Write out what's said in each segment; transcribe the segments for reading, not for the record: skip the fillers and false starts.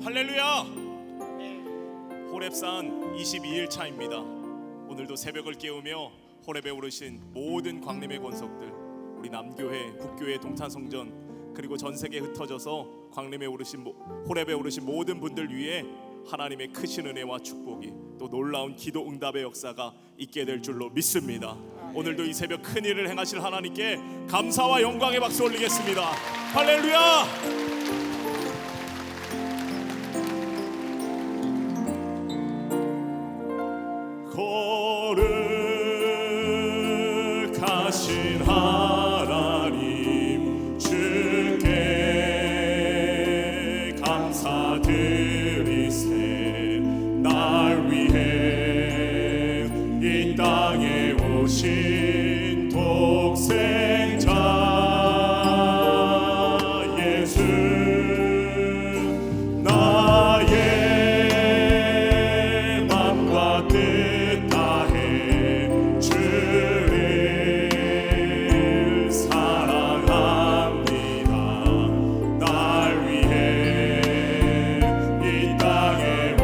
할렐루야! 호렙산 22일 차입니다. 오늘도 새벽을 깨우며 호렙에 오르신 모든 광림의 권속들, 우리 남교회, 북교회, 동탄성전, 그리고 전 세계에 흩어져서 광림에 오르신 호렙에 오르신 모든 분들 위해 하나님의 크신 은혜와 축복이, 또 놀라운 기도 응답의 역사가 있게 될 줄로 믿습니다. 오늘도 이 새벽 큰 일을 행하실 하나님께 감사와 영광의 박수 올리겠습니다. 할렐루야! 거룩하신 하나님, 주께 감사드리세. 날 위해 이 땅에 오신 독생자 예수, 나의 맘과 뜻 다해 주를 사랑합니다. 날 위해 이 땅에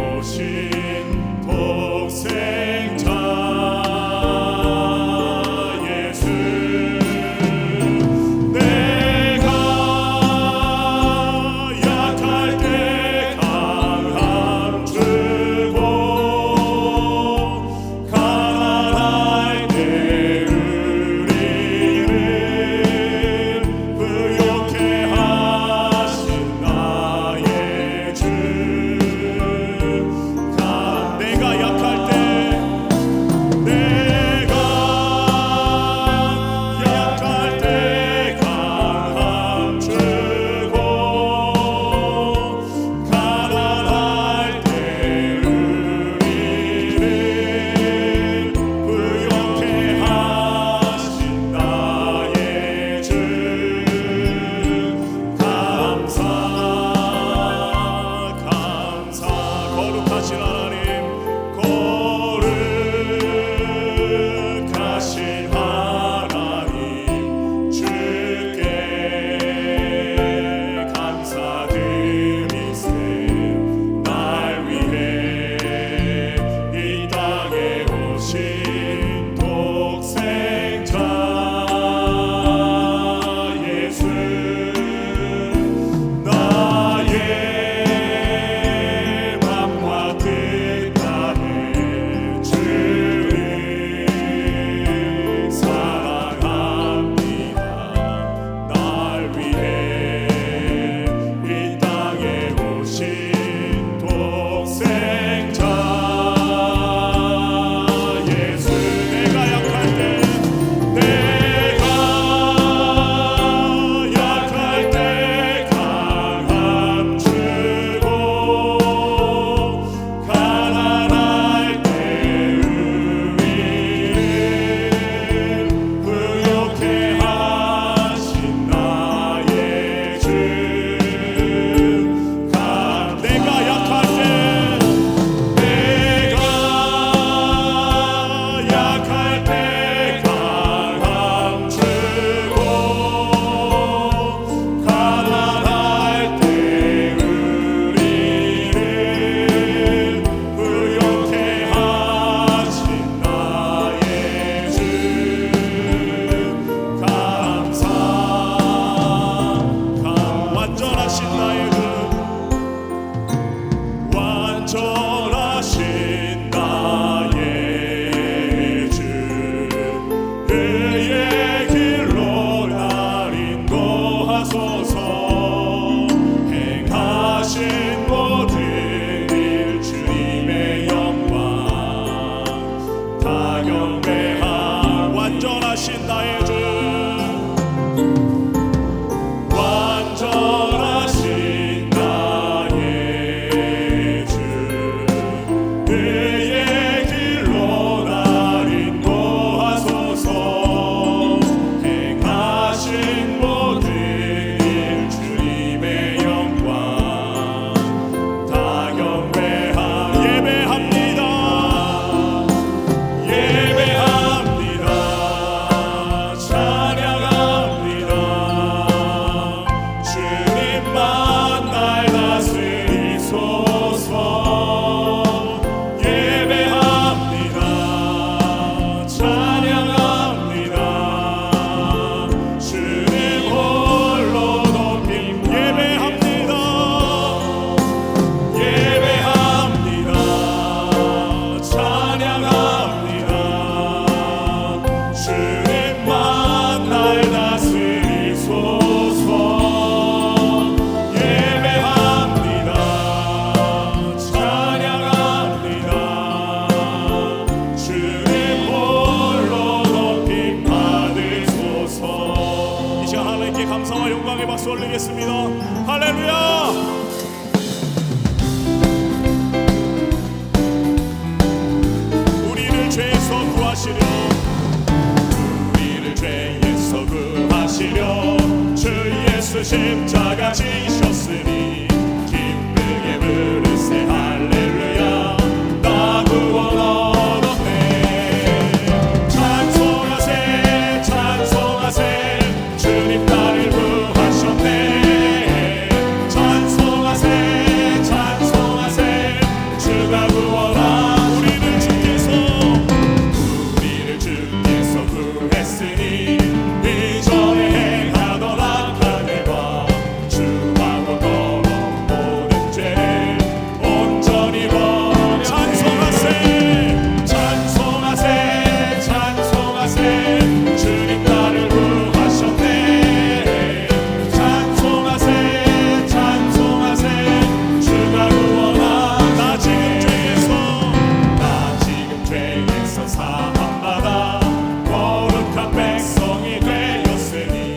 구하시려 우리를 죄에서 구하시려 주 예수 십자가 지셨으니 기쁘게 부르세 할렐루야 나 구원 얻었네 찬송하세 찬송하세 주님 나를 구하셨네 찬송하세 찬송하세 주가 구원하 우리를 주께서 구했으니 이전에 행하던 악한 일과 주하고 더러운 모든 죄를 온전히 버려 찬송하세 찬송하세 찬송하세 주님 나를 구하셨네 찬송하세 찬송하세 주가 구원하네 나 지금 죄에서 사함받아 거룩한 백성이 되었으니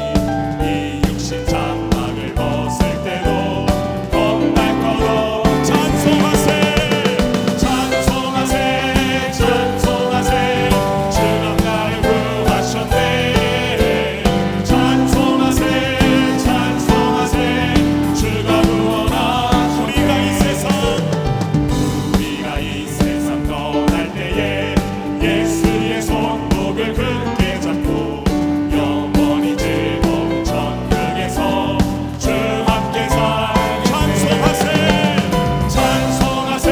이 육신 장막을 벗을 때도 겁날 거로 찬송하세 찬송하세 찬송하세 주가 나를 구하셨네 찬송하세 찬송하세 주가 구원하셨네 우리가 이 세상 떠날 때에 예수의 손목을 굳게 잡고 영원히 즐거운 천국에서 주 함께 살 찬송하세 찬송하세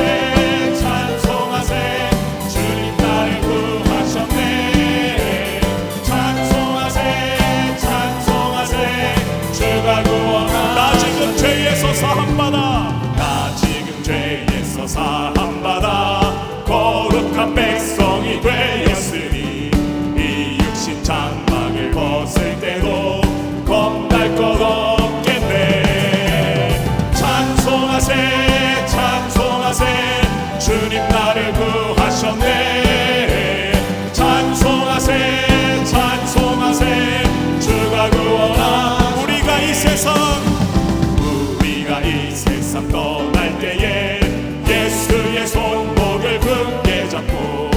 찬송하세 주님 나를 구하셨네 찬송하세 찬송하세 주가 구원하셨네 나 지금 죄에서 사함받아 나 지금 죄에서 사함받아 거룩한 백성이 되었으니 이 육신 장막을 벗을 때도 겁날 것 없겠네 찬송하세 찬송하세 주님 나를 구하셨네 찬송하세 찬송하세 주가 구원하 우리가 이 세상 떠날 때에 예수의 손목을 굳게 잡고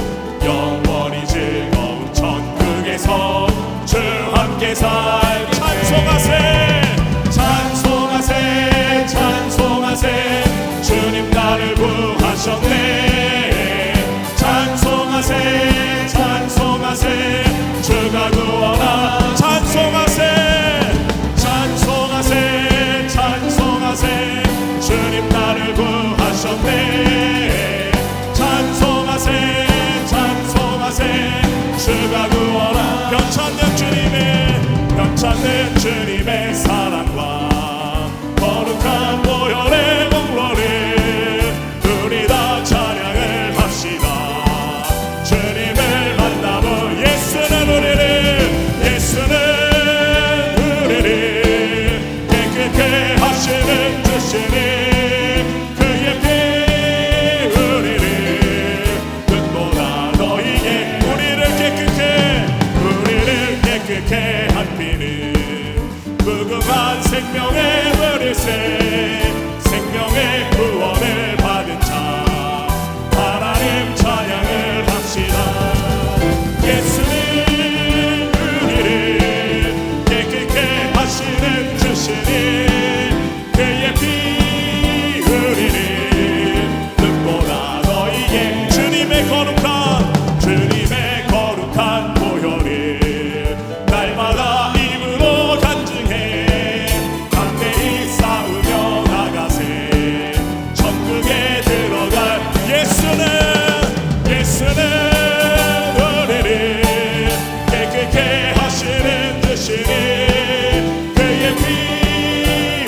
영원히 즐거운 천국에서 주 함께 살 찬송하세 찬송하세 찬송하세 주님 나를 구하셨네 찬송하세 찬송하세 주가 구원하 찬송하세 찬송하세 찬송하세 주님 나를 구하셨네 찬송하세 찬송하세 주가 구원하 변찮는 주님의 사랑과 거룩한 보혈의 공로를 우리 다 찬양을 합시다 주님을 만나고 예수는 우리를 깨끗게 하시는 주시니 깨끗게 한 피는 무궁한 생명의 버릇에 생명의 구원을 받은 자 하나님 찬양을 합시다 예수는 우리를 깨끗게 하시는 주시니 그의 피 우리를 눈보다 너희에게 주님의 거룩한 보혈을 날마다 입으로 간증해 담대히 싸우며 나가세 천국에 들어갈 예수는 우리를 깨끗게 하시는 주시니 그의 피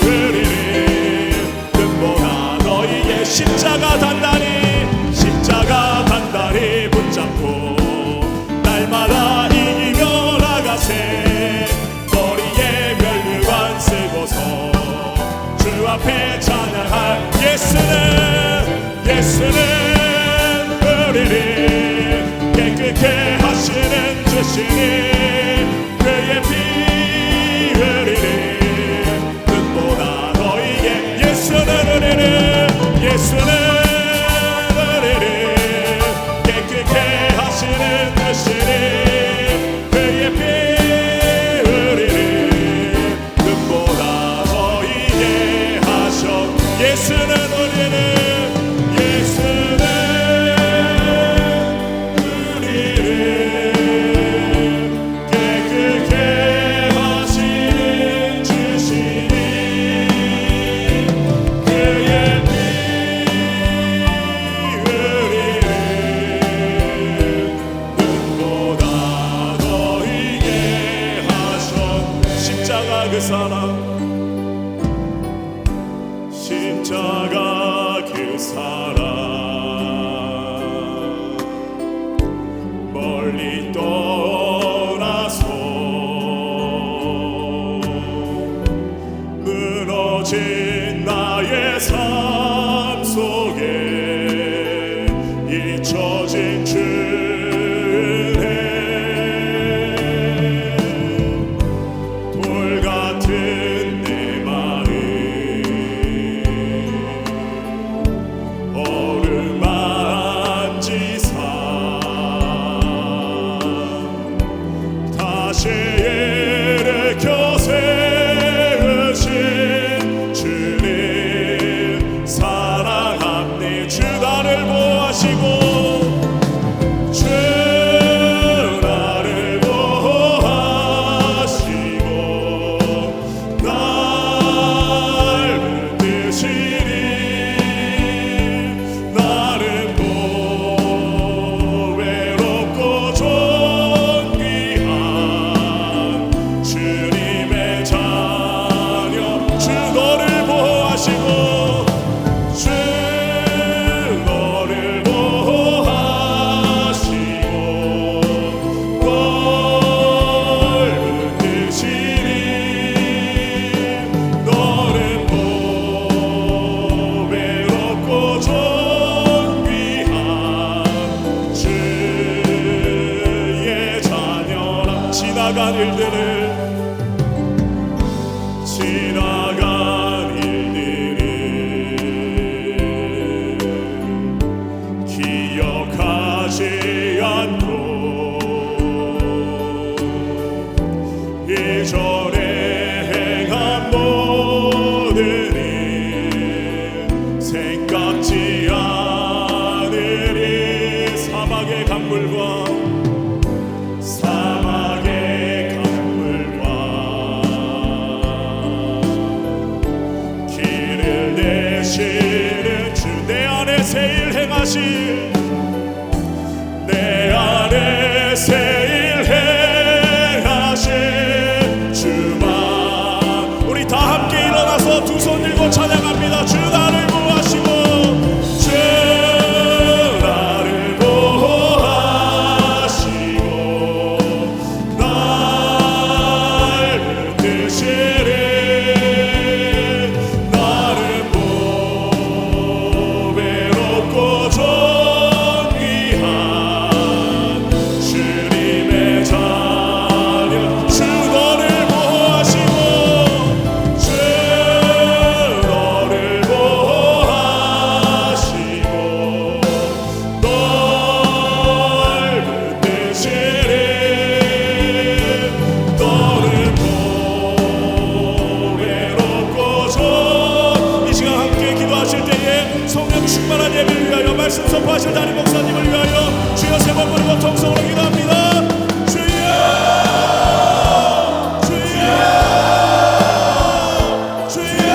우리를 눈보라 너희의 십자가 단단히 붙잡고 날마다 이기며 나가세 머리에 면류관 쓰고서 주 앞에 찬양할 예수는 우리를 깨끗게 하시는 주시니 그의 피 우리를 눈보라 너희의 예수는 우리를 깨끗게 하시는 지나간 일들을 기억하지 않고 이전에 행한 모든 일 생각지 않으리. 사막의 강물과 길을 내시는 주, 내 안에 새 일 행하실, 내 안에 새 일 행하실 주만. 우리 다 함께 일어나서 두 손 들고 찬양합니다. 주 나를 보호하시고, 주 나를 보호하시고 날 붙드시리. 나를 보배롭고 존귀한 주님의 자녀. 주 너를 보호하시고, 주 너를 보호하시고 널 붙드시리. 너를 보배롭고 이 시간 함께 기도하실 때에 성령 충만한 예배를 위하여 말씀 선포하실 담임 목사님을 위하여 주여 세 번 부르고 통성으로 기도합니다. 주여, 주여, 주여.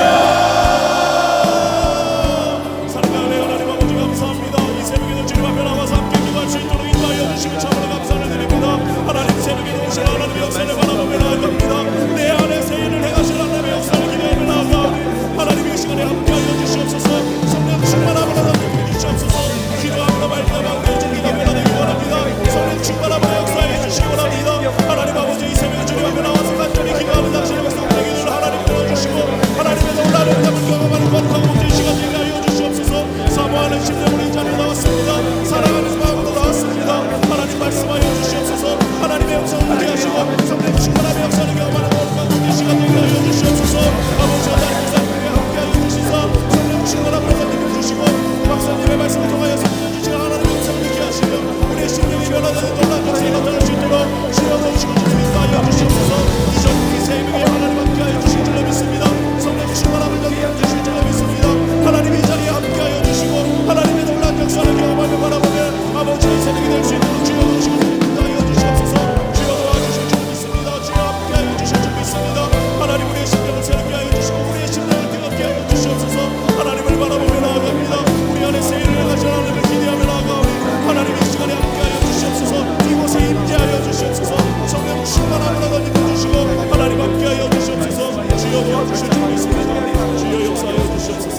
사랑하는 하나님 아버지 감사합니다. 이 새벽에도 주님 앞에 나와서 함께 기도할 수 있도록 인도하여 주시면 참으로 감사를 드립니다. 하나님 새벽에 오신 하나님의 역사를 바라보며 나아갑니다. 내 안에 새 일을 행하실 하나님의 역사를 기대하며 나아가오니 하나님 이 시간에 함께하여 주시옵소서. 성령 충만함으로 함께해 주시옵소서. 기도하며 말미암아 우리의 기도가 변화되기 원합니다. 성령 충만함으로 역사해 주시기 원합니다. 하나님 아버지 이 새벽에 주님 앞에 나와서 간절히 기도하는 당신의 백성들의 기도를 하나님 들어주시고 하나님의 놀라운 답을 경험하는 거룩한 목적의 시간 되게 하여 주시옵소서. 사모하는 심령으로 이 자리에 나왔습니다. 사랑하는 마음으로 나왔습니다. 하나님 말씀하여 주시옵소서. 하나님의 음성을 듣게 하시고 성령 충만함의 역사를 경험하는 거룩한 목적의 시간 되게 하여 주시옵소서. 아버지 하나님 목사님께 함께하여 주시사 성령 충만함으로 건드려주시고 박사님의 말씀을 통하여 성령 주시는 하나님의 음성을 듣게 하시며 우리의 심령이 변화되는 놀라운 역사가 나타날 수 있도록 지어놓으시고 주님 인도하여 주시옵소서. 이전 우리 새벽에 하나님 함께하여 주실 줄로 믿습니다. 성령 충만함을 건드려 주실 줄로 믿습니다. 하나님 이 자리에 함께하여 주시고 하나님의 놀라운 역사를 경험하며 바라보며 아버지 이 새벽이 될 수 있도록 지어놓으시고 인도하여 주시옵소서. 주여 도와주실 줄 믿습니다. 주여 함께하여 주실 줄 믿습니다. 하나님 우리의 심령을 새롭게 하여 주시고 우리의 심령을 뜨겁게 하여 주시옵소서. 하나님을 바라보며 나아갑니다. 우리 안에 새 일을 행하실 하나님을 기대하며 나아가오니 하나님 이 시간에 함께하여 주시옵소서. 이곳에 임재하여 주시옵소서. 성령 충만함으로 던져주시고 하나님 함께하여 주시옵소서. 주여 도와주실 줄 믿습니다. 주여 역사하여 주시옵소서.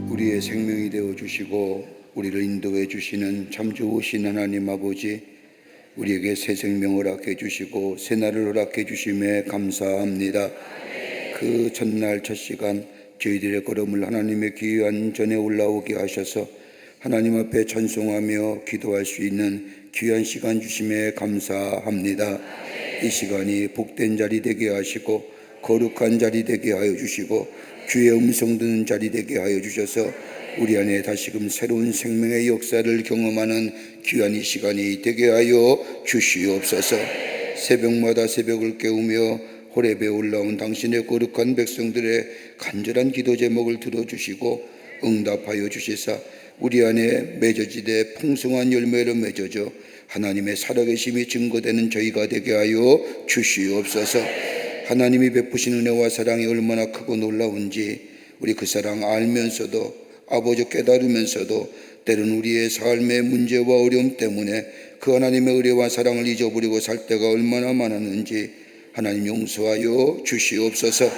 우리의 생명이 되어 주시고 우리를 인도해 주시는 참 좋으신 하나님 아버지, 우리에게 새 생명을 허락해 주시고 새 날을 허락해 주심에 감사합니다. 그 첫날 첫 시간 저희들의 걸음을 하나님의 귀한 전에 올라오게 하셔서 하나님 앞에 찬송하며 기도할 수 있는 귀한 시간 주심에 감사합니다. 이 시간이 복된 자리 되게 하시고 거룩한 자리 되게 하여 주시고 주의 음성 듣는 자리 되게 하여 주셔서 우리 안에 다시금 새로운 생명의 역사를 경험하는 귀한 이 시간이 되게 하여 주시옵소서. 새벽마다 새벽을 깨우며 호렙에 올라온 당신의 거룩한 백성들의 간절한 기도 제목을 들어주시고 응답하여 주시사 우리 안에 맺어지되 풍성한 열매로 맺어져 하나님의 살아계심이 증거되는 저희가 되게 하여 주시옵소서. 하나님이 베푸신 은혜와 사랑이 얼마나 크고 놀라운지 우리 그 사랑 알면서도 아버지 깨달으면서도 때론 우리의 삶의 문제와 어려움 때문에 그 하나님의 은혜와 사랑을 잊어버리고 살 때가 얼마나 많았는지 하나님 용서하여 주시옵소서.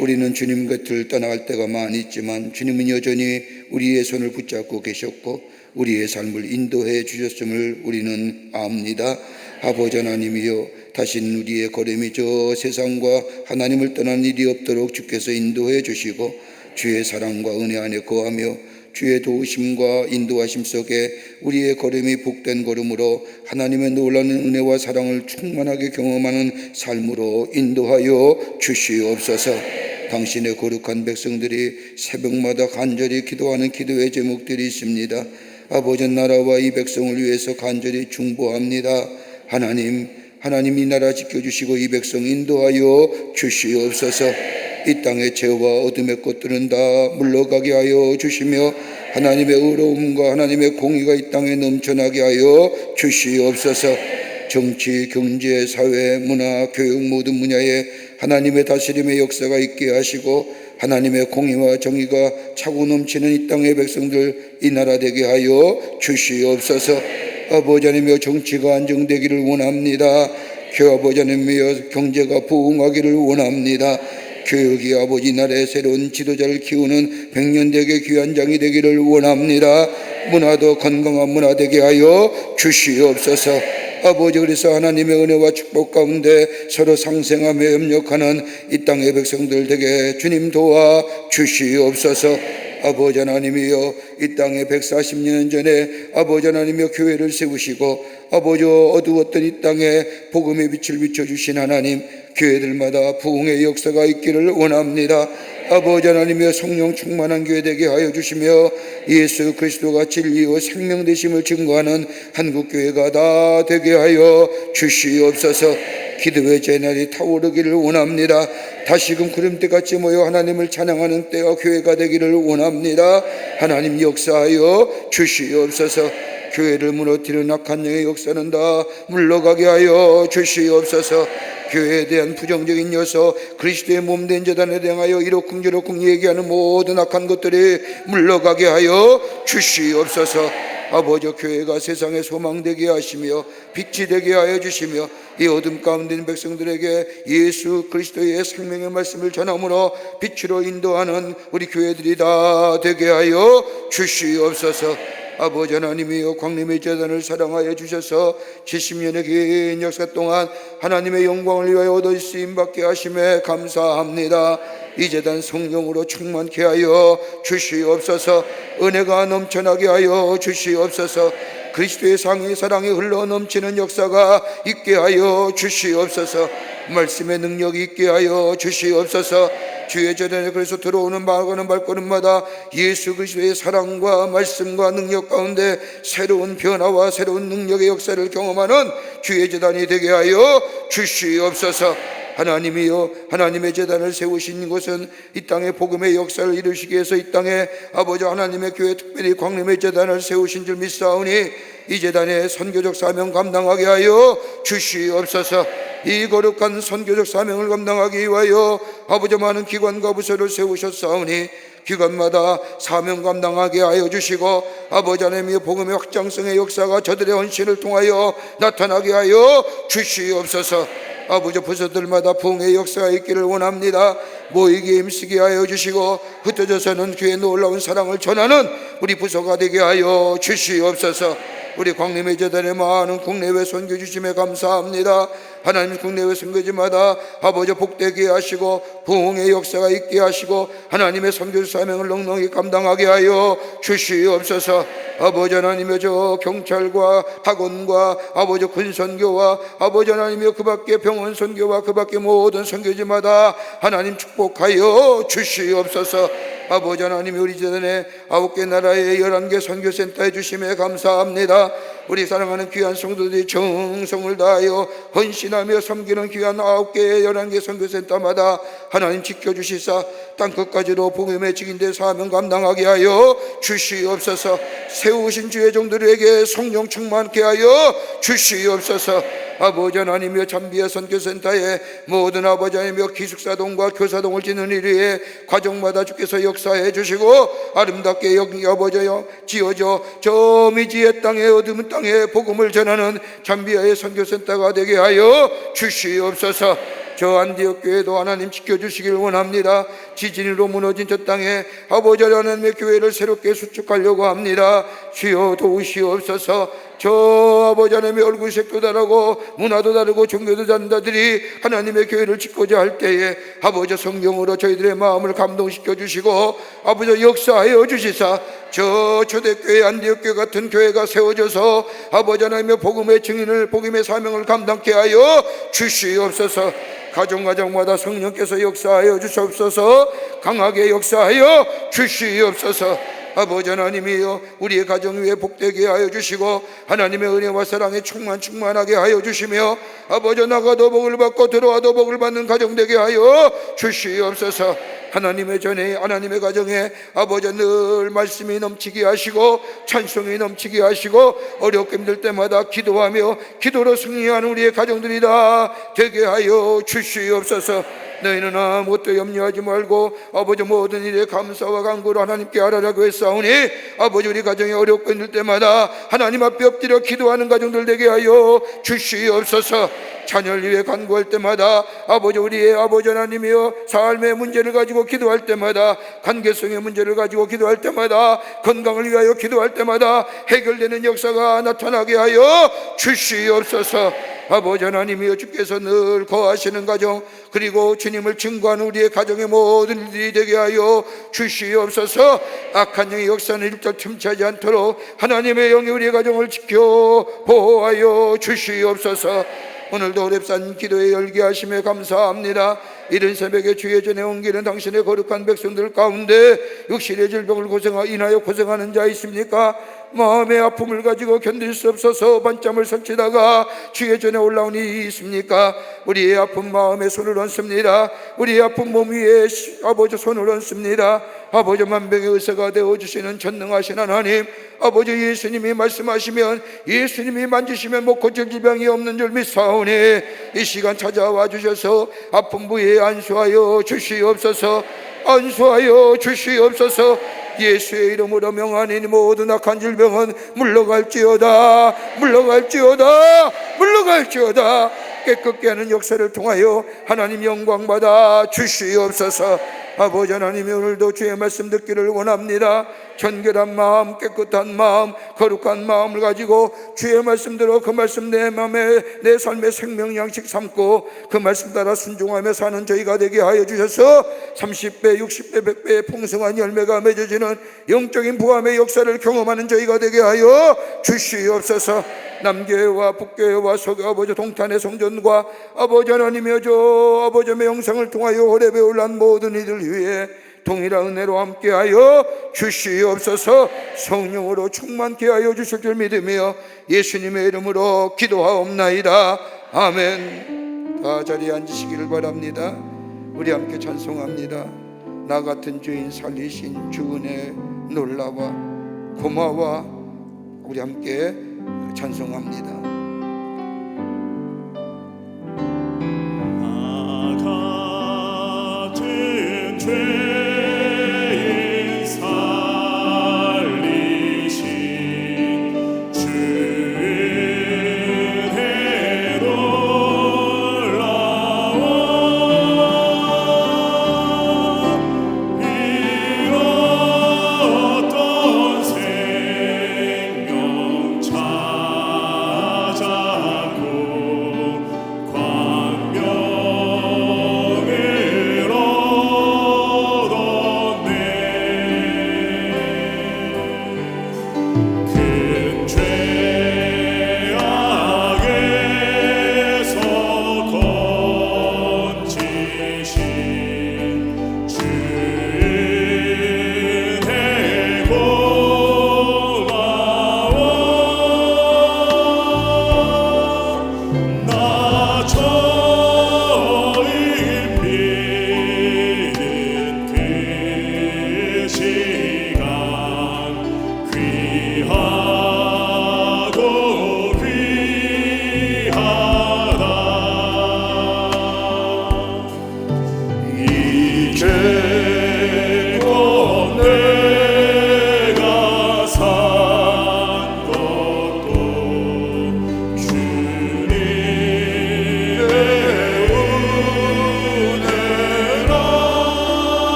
우리는 주님 곁을 떠나갈 때가 많이 있지만 주님은 여전히 우리의 손을 붙잡고 계셨고 우리의 삶을 인도해 주셨음을 우리는 압니다. 아버지 하나님이여, 다시는 우리의 걸음이 저 세상과 하나님을 떠난 일이 없도록 주께서 인도해 주시고 주의 사랑과 은혜 안에 거하며 주의 도우심과 인도하심 속에 우리의 걸음이 복된 걸음으로 하나님의 놀라운 은혜와 사랑을 충만하게 경험하는 삶으로 인도하여 주시옵소서. 당신의 거룩한 백성들이 새벽마다 간절히 기도하는 기도의 제목들이 있습니다. 아버지, 나라와 이 백성을 위해서 간절히 중보합니다. 하나님 이 나라 지켜주시고 이 백성 인도하여 주시옵소서. 이 땅의 죄와 어둠의 것들은 다 물러가게 하여 주시며 하나님의 의로움과 하나님의 공의가 이 땅에 넘쳐나게 하여 주시옵소서. 정치, 경제, 사회, 문화, 교육 모든 분야에 하나님의 다스림의 역사가 있게 하시고 하나님의 공의와 정의가 차고 넘치는 이 땅의 백성들 이 나라 되게 하여 주시옵소서. 아버지 하나님이여, 정치가 안정되기를 원합니다. 아버지 하나님이여, 경제가 부흥하기를 원합니다. 교육이 아버지 나라의 새로운 지도자를 키우는 백년대계 귀한 장이 되기를 원합니다. 문화도 건강한 문화 되게 하여 주시옵소서. 아버지, 그래서 하나님의 은혜와 축복 가운데 서로 상생하며 협력하는 이 땅의 백성들 되게 주님 도와 주시옵소서. 아버지 하나님이여, 이 땅에 140년 전에 아버지 하나님이여 교회를 세우시고 아버지 어두웠던 이 땅에 복음의 빛을 비춰주신 하나님, 교회들마다 부흥의 역사가 있기를 원합니다. 아버지 하나님이여, 성령 충만한 교회 되게 하여 주시며 예수 그리스도가 진리요 생명 되심을 증거하는 한국교회가 다 되게 하여 주시옵소서. 기도의 제날이 타오르기를 원합니다. 다시금 구름대같이 모여 하나님을 찬양하는 때와 교회가 되기를 원합니다. 하나님 역사하여 주시옵소서. 교회를 무너뜨리는 악한 영의 역사는 다 물러가게 하여 주시옵소서. 교회에 대한 부정적인 요소, 그리스도의 몸된 재단에 대하여 이러쿵저러쿵 얘기하는 모든 악한 것들이 물러가게 하여 주시옵소서. 아버지, 교회가 세상의 소망되게 하시며 빛이 되게 하여 주시며 이 어둠 가운데 있는 백성들에게 예수 그리스도의 생명의 말씀을 전함으로 빛으로 인도하는 우리 교회들이 다 되게 하여 주시옵소서. 아버지 하나님이여, 광림의 재단을 사랑하여 주셔서 70년의 긴 역사 동안 하나님의 영광을 위하여 얻어 쓰임받게 하심에 감사합니다. 이 재단 성령으로 충만케 하여 주시옵소서. 은혜가 넘쳐나게 하여 주시옵소서. 그리스도의 사랑이 흘러 넘치는 역사가 있게 하여 주시옵소서. 말씀의 능력이 있게 하여 주시옵소서. 주의 재단에 그래서 들어오는 말하는 발걸음마다 예수 그리스도의 사랑과 말씀과 능력 가운데 새로운 변화와 새로운 능력의 역사를 경험하는 주의 재단이 되게 하여 주시옵소서. 하나님이여, 하나님의 재단을 세우신 것은 이 땅에 복음의 역사를 이루시기 위해서 이 땅에 아버지 하나님의 교회, 특별히 광림의 재단을 세우신 줄 믿사오니 이 재단의 선교적 사명 감당하게 하여 주시옵소서. 이 거룩한 선교적 사명을 감당하기 위하여 아버지 많은 기관과 부서를 세우셨사오니 기관마다 사명 감당하게 하여 주시고 아버지 하나님의 복음의 확장성의 역사가 저들의 헌신을 통하여 나타나게 하여 주시옵소서. 아버지, 부서들마다 부흥의 역사가 있기를 원합니다. 모이기에 힘쓰게 하여 주시고 흩어져서는 주의 놀라운 사랑을 전하는 우리 부서가 되게 하여 주시옵소서. 우리 광림의 재단에 많은 국내외 선교 주심에 감사합니다. 하나님, 국내외 선교지마다 아버지 복되게 하시고 부흥의 역사가 있게 하시고 하나님의 선교 사명을 넉넉히 감당하게 하여 주시옵소서. 아버지 하나님의 저 경찰과 학원과 아버지 군선교와 아버지 하나님의 그 밖에 병원 선교와 그 밖에 모든 선교지마다 하나님 축복하여 주시옵소서. 아버지 하나님, 우리 재단에 9개 나라의 11개 선교센터에 주심에 감사합니다. 우리 사랑하는 귀한 성도들이 정성을 다하여 헌신하며 섬기는 귀한 9개 11개 선교센터마다 하나님 지켜주시사 땅끝까지도 복음의 직인대 사명 감당하게 하여 주시옵소서. 세우신 주의 종들에게 성령 충만케 하여 주시옵소서. 아버지 하나님이여, 잠비아 선교센터에 모든 아버지 하나님이여 기숙사동과 교사동을 짓는 일에 과정마다 주께서 역사해 주시고 아름답게 여기 아버지여 지어져 저 미지의 땅에 어두운 땅에 복음을 전하는 잠비아의 선교센터가 되게 하여 주시옵소서. 저 안디옥 교회도 하나님 지켜주시길 원합니다. 지진으로 무너진 저 땅에 아버지 하나님의 교회를 새롭게 수축하려고 합니다. 주여 도우시옵소서. 저 아버지 하나님의 얼굴색도 다르고 문화도 다르고 종교도 다른 자들이 하나님의 교회를 짓고자 할 때에 아버지 성경으로 저희들의 마음을 감동시켜 주시고 아버지 역사하여 주시사 저 초대교회 안디옥교회 같은 교회가 세워져서 아버지 하나님의 복음의 증인을 복음의 사명을 감당케 하여 주시옵소서. 가정마다 성령께서 역사하여 주시옵소서. 강하게 역사하여 주시옵소서. 아버지 하나님이여 우리의 가정 위에 복되게 하여 주시고 하나님의 은혜와 사랑에 충만하게 하여 주시며 아버지 나가도 복을 받고 들어와도 복을 받는 가정 되게 하여 주시옵소서. 하나님의 전에 하나님의 가정에 아버지 늘 말씀이 넘치게 하시고 찬송이 넘치게 하시고 어렵게 힘들 때마다 기도하며 기도로 승리하는 우리의 가정들이 다 되게 하여 주시옵소서. 너희는 아무것도 염려하지 말고 아버지 모든 일에 감사와 간구로 하나님께 하라라고 했사오니 아버지 우리 가정에 어렵고 힘들 때마다 하나님 앞에 엎드려 기도하는 가정들 되게 하여 주시옵소서. 자녀를 위해 간구할 때마다 아버지 우리의 아버지 하나님이여 삶의 문제를 가지고 기도할 때마다 관계성의 문제를 가지고 기도할 때마다 건강을 위하여 기도할 때마다 해결되는 역사가 나타나게 하여 주시옵소서. 아버지 하나님이여 주께서 늘 거하시는 가정 그리고 주님을 증거하는 우리의 가정의 모든 일들이 되게 하여 주시옵소서. 악한 영의 역사는 일절 틈차지 않도록 하나님의 영이 우리의 가정을 지켜 보호하여 주시옵소서. 오늘도 어렵산 기도에 열게 하심에 감사합니다. 이른 새벽에 주의 전에 옮기는 당신의 거룩한 백성들 가운데 육신의 질병을 인하여 고생하는 자 있습니까? 마음의 아픔을 가지고 견딜 수 없어서 밤잠을 설치다가 주의 전에 올라오니 있습니까? 우리의 아픈 마음에 손을 얹습니다. 우리의 아픈 몸 위에 아버지 손을 얹습니다. 아버지 만병의 의사가 되어주시는 전능하신 하나님, 아버지 예수님이 말씀하시면 예수님이 만지시면 못 고칠 질병이 없는 줄 믿사오니 이 시간 찾아와 주셔서 아픈 부위에 안수하여 주시옵소서. 안수하여 주시옵소서. 예수의 이름으로 명하니 모든 악한 질병은 물러갈지어다. 물러갈지어다. 물러갈지어다. 깨끗게 하는 역사를 통하여 하나님 영광 받아 주시옵소서. 아버지 하나님이 오늘도 주의 말씀 듣기를 원합니다. 정결한 마음, 깨끗한 마음, 거룩한 마음을 가지고 주의 말씀대로 그 말씀 내 마음에 내 삶의 생명 양식 삼고 그 말씀 따라 순종하며 사는 저희가 되게 하여 주셔서 30배, 60배, 100배의 풍성한 열매가 맺어지는 영적인 부함의 역사를 경험하는 저희가 되게 하여 주시옵소서. 남교회와 북교회와 서교 아버지 동탄의 성전과 아버지 하나님의 아버지의 영상을 통하여 호렙에 올란 모든 이들 위해 동일한 은혜로 함께하여 주시옵소서. 성령으로 충만케 하여 주실 줄 믿으며 예수님의 이름으로 기도하옵나이다. 아멘. 다 자리에 앉으시기를 바랍니다. 우리 함께 찬송합니다. 나 같은 죄인 살리신 주 은혜 놀라와 고마워. 우리 함께 찬송합니다. 나 같은 죄인 살리신 주 은혜 놀라워 잃었던 생명 찾아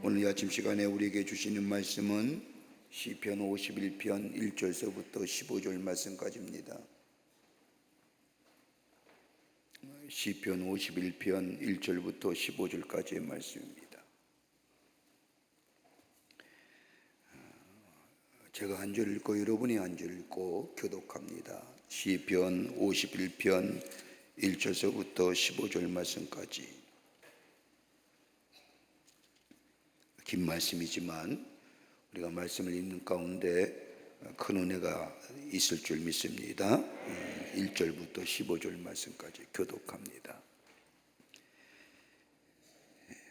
오늘 이 아침 시간에 우리에게 주시는 말씀은 시편 51편 1절서부터 15절 말씀까지입니다. 시편 51편 1절부터 15절까지의 말씀입니다. 제가 한 절 읽고 여러분이 한 절 읽고 교독합니다. 시편 51편 1절서부터 15절 말씀까지. 긴 말씀이지만 우리가 말씀을 읽는 가운데 큰 은혜가 있을 줄 믿습니다. 1절부터 15절 말씀까지 교독합니다.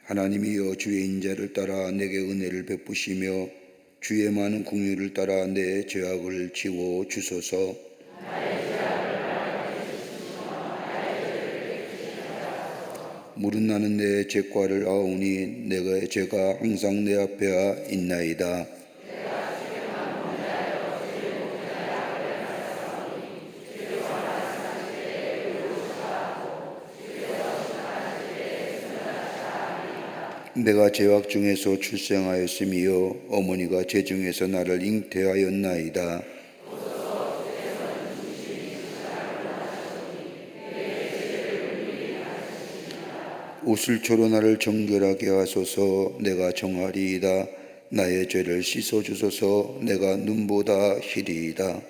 하나님이여, 주의 인자를 따라 내게 은혜를 베푸시며 주의 많은 긍휼을 따라 내 죄악을 지워 주소서. 물은 나는 내 죄과를 아오니 내가 죄가 항상 내 앞에 있나이다. 내가 죄악 중에서 출생하였으며 어머니가 죄 중에서 나를 잉태하였나이다. 옷을초로 나를 정결하게 하소서. 내가 정하리이다. 나의 죄를 씻어주소서. 내가 눈보다 희리이다.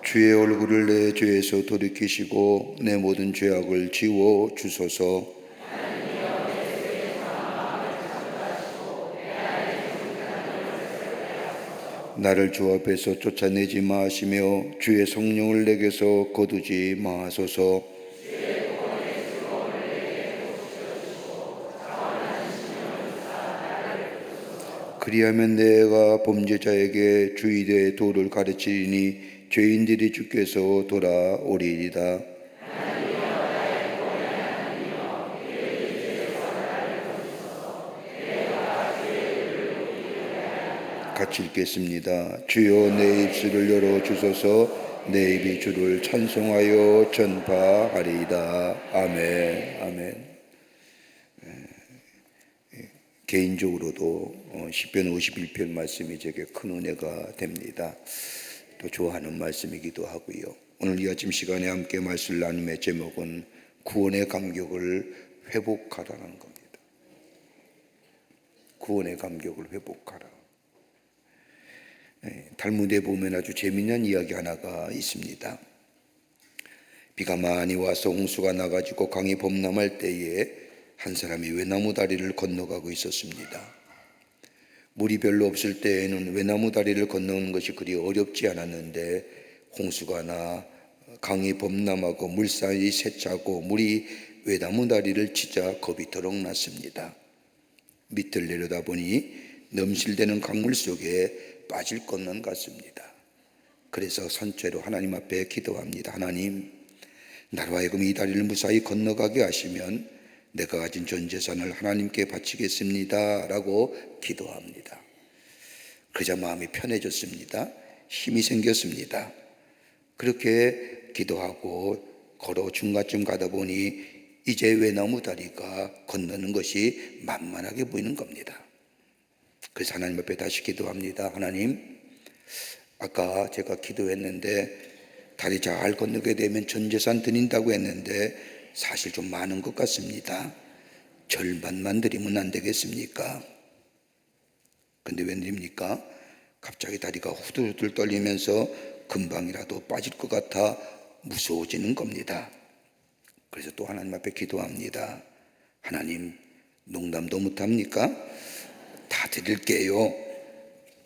주의 얼굴을 내 죄에서 돌이키시고 내 모든 죄악을 지워 주소서. 나를 주 앞에서 쫓아내지 마시며 주의 성령을 내게서 거두지 마소서. 그리하면 내가 범죄자에게 주의 도를 가르치리니 죄인들이 주께서 돌아오리이다. 같이 읽겠습니다. 주여, 내 입술을 열어 주소서. 내 입이 주를 찬송하여 전파하리이다. 아멘. 아멘. 개인적으로도 시편 51편 말씀이 제게 큰 은혜가 됩니다. 또 좋아하는 말씀이기도 하고요. 오늘 이 아침 시간에 함께 말씀을 나눔의 제목은 구원의 감격을 회복하라는 겁니다. 구원의 감격을 회복하라. 달무드에 보면 아주 재미난 이야기 하나가 있습니다. 비가 많이 와서 홍수가 나가지고 강이 범람할 때에 한 사람이 외나무 다리를 건너가고 있었습니다. 물이 별로 없을 때에는 외나무 다리를 건너는 것이 그리 어렵지 않았는데 홍수가 나 강이 범람하고 물살이 세차고 물이 외나무 다리를 치자 겁이 더럭 났습니다. 밑을 내려다보니 넘실대는 강물 속에 빠질 것만 같습니다. 그래서 선죄로 하나님 앞에 기도합니다. 하나님, 나로 하여금 이 다리를 무사히 건너가게 하시면 내가 가진 전 재산을 하나님께 바치겠습니다 라고 기도합니다. 그러자 마음이 편해졌습니다. 힘이 생겼습니다. 그렇게 기도하고 걸어 중간쯤 가다 보니 이제 외나무 다리가 건너는 것이 만만하게 보이는 겁니다. 그래서 하나님 앞에 다시 기도합니다. 하나님, 아까 제가 기도했는데 다리 잘 건너게 되면 전 재산 드린다고 했는데 사실 좀 많은 것 같습니다. 절반만 드리면 안 되겠습니까? 근데 웬일입니까? 갑자기 다리가 후들후들 떨리면서 금방이라도 빠질 것 같아 무서워지는 겁니다. 그래서 또 하나님 앞에 기도합니다. 하나님, 농담도 못합니까? 다 드릴게요.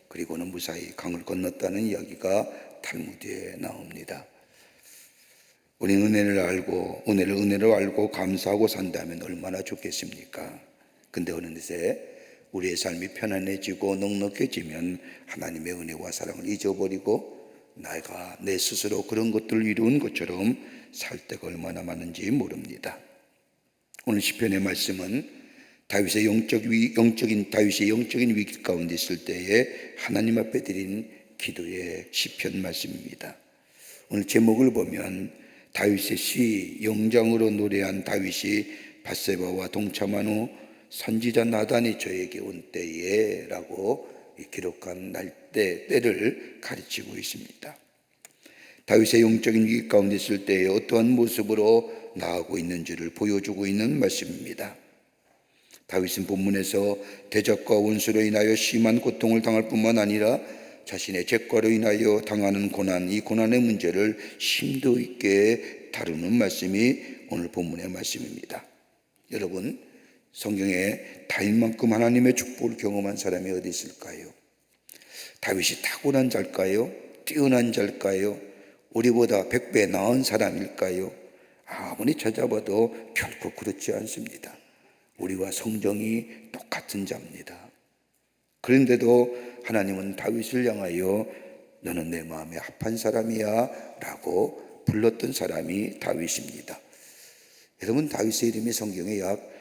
그리고는 무사히 강을 건넜다는 이야기가 탈무드에 나옵니다. 우리는 은혜를 알고 감사하고 산다면 얼마나 좋겠습니까? 근데 어느새 우리의 삶이 편안해지고 넉넉해지면 하나님의 은혜와 사랑을 잊어버리고 내가 내 스스로 그런 것들을 이루는 것처럼 살 때가 얼마나 많은지 모릅니다. 오늘 시편의 말씀은 다윗의 영적인 위기 가운데 있을 때에 하나님 앞에 드린 기도의 시편 말씀입니다. 오늘 제목을 보면 다윗의 시 영장으로 노래한 다윗이 밧세바와 동참한 후 선지자 나단이 저에게 온 때에 라고 기록한 때를 가르치고 있습니다. 다윗의 영적인 위기 가운데 있을 때에 어떠한 모습으로 나아가고 있는지를 보여주고 있는 말씀입니다. 다윗은 본문에서 대적과 원수로 인하여 심한 고통을 당할 뿐만 아니라 자신의 죄과로 인하여 당하는 고난, 이 고난의 문제를 심도 있게 다루는 말씀이 오늘 본문의 말씀입니다. 여러분, 성경에 다윗만큼 하나님의 축복을 경험한 사람이 어디 있을까요? 다윗이 타고난 자일까요? 뛰어난 자일까요? 우리보다 100배 나은 사람일까요? 아무리 찾아봐도 결코 그렇지 않습니다. 우리와 성정이 똑같은 자입니다. 그런데도 하나님은 다윗을 향하여 너는 내 마음에 합한 사람이야 라고 불렀던 사람이 다윗입니다. 여러분, 다윗의 이름이 성경에 약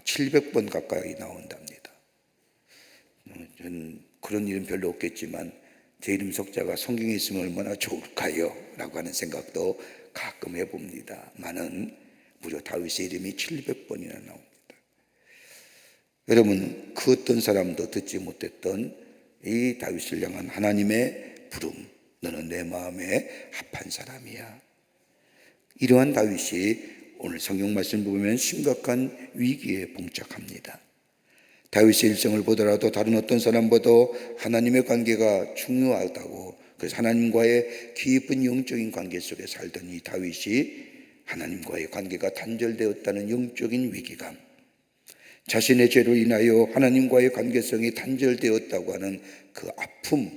700번 가까이 나온답니다. 저는 그런 일은 별로 없겠지만 제 이름 석자가 성경에 있으면 얼마나 좋을까요? 라고 하는 생각도 가끔 해봅니다. 많은 무려 다윗의 이름이 700번이나 나옵니다. 여러분, 그 어떤 사람도 듣지 못했던 이 다윗을 향한 하나님의 부름, 너는 내 마음에 합한 사람이야. 이러한 다윗이 오늘 성경 말씀 보면 심각한 위기에 봉착합니다. 다윗의 일생을 보더라도 다른 어떤 사람보다 하나님의 관계가 중요하다고, 그래서 하나님과의 깊은 영적인 관계 속에 살던 이 다윗이 하나님과의 관계가 단절되었다는 영적인 위기감, 자신의 죄로 인하여 하나님과의 관계성이 단절되었다고 하는 그 아픔,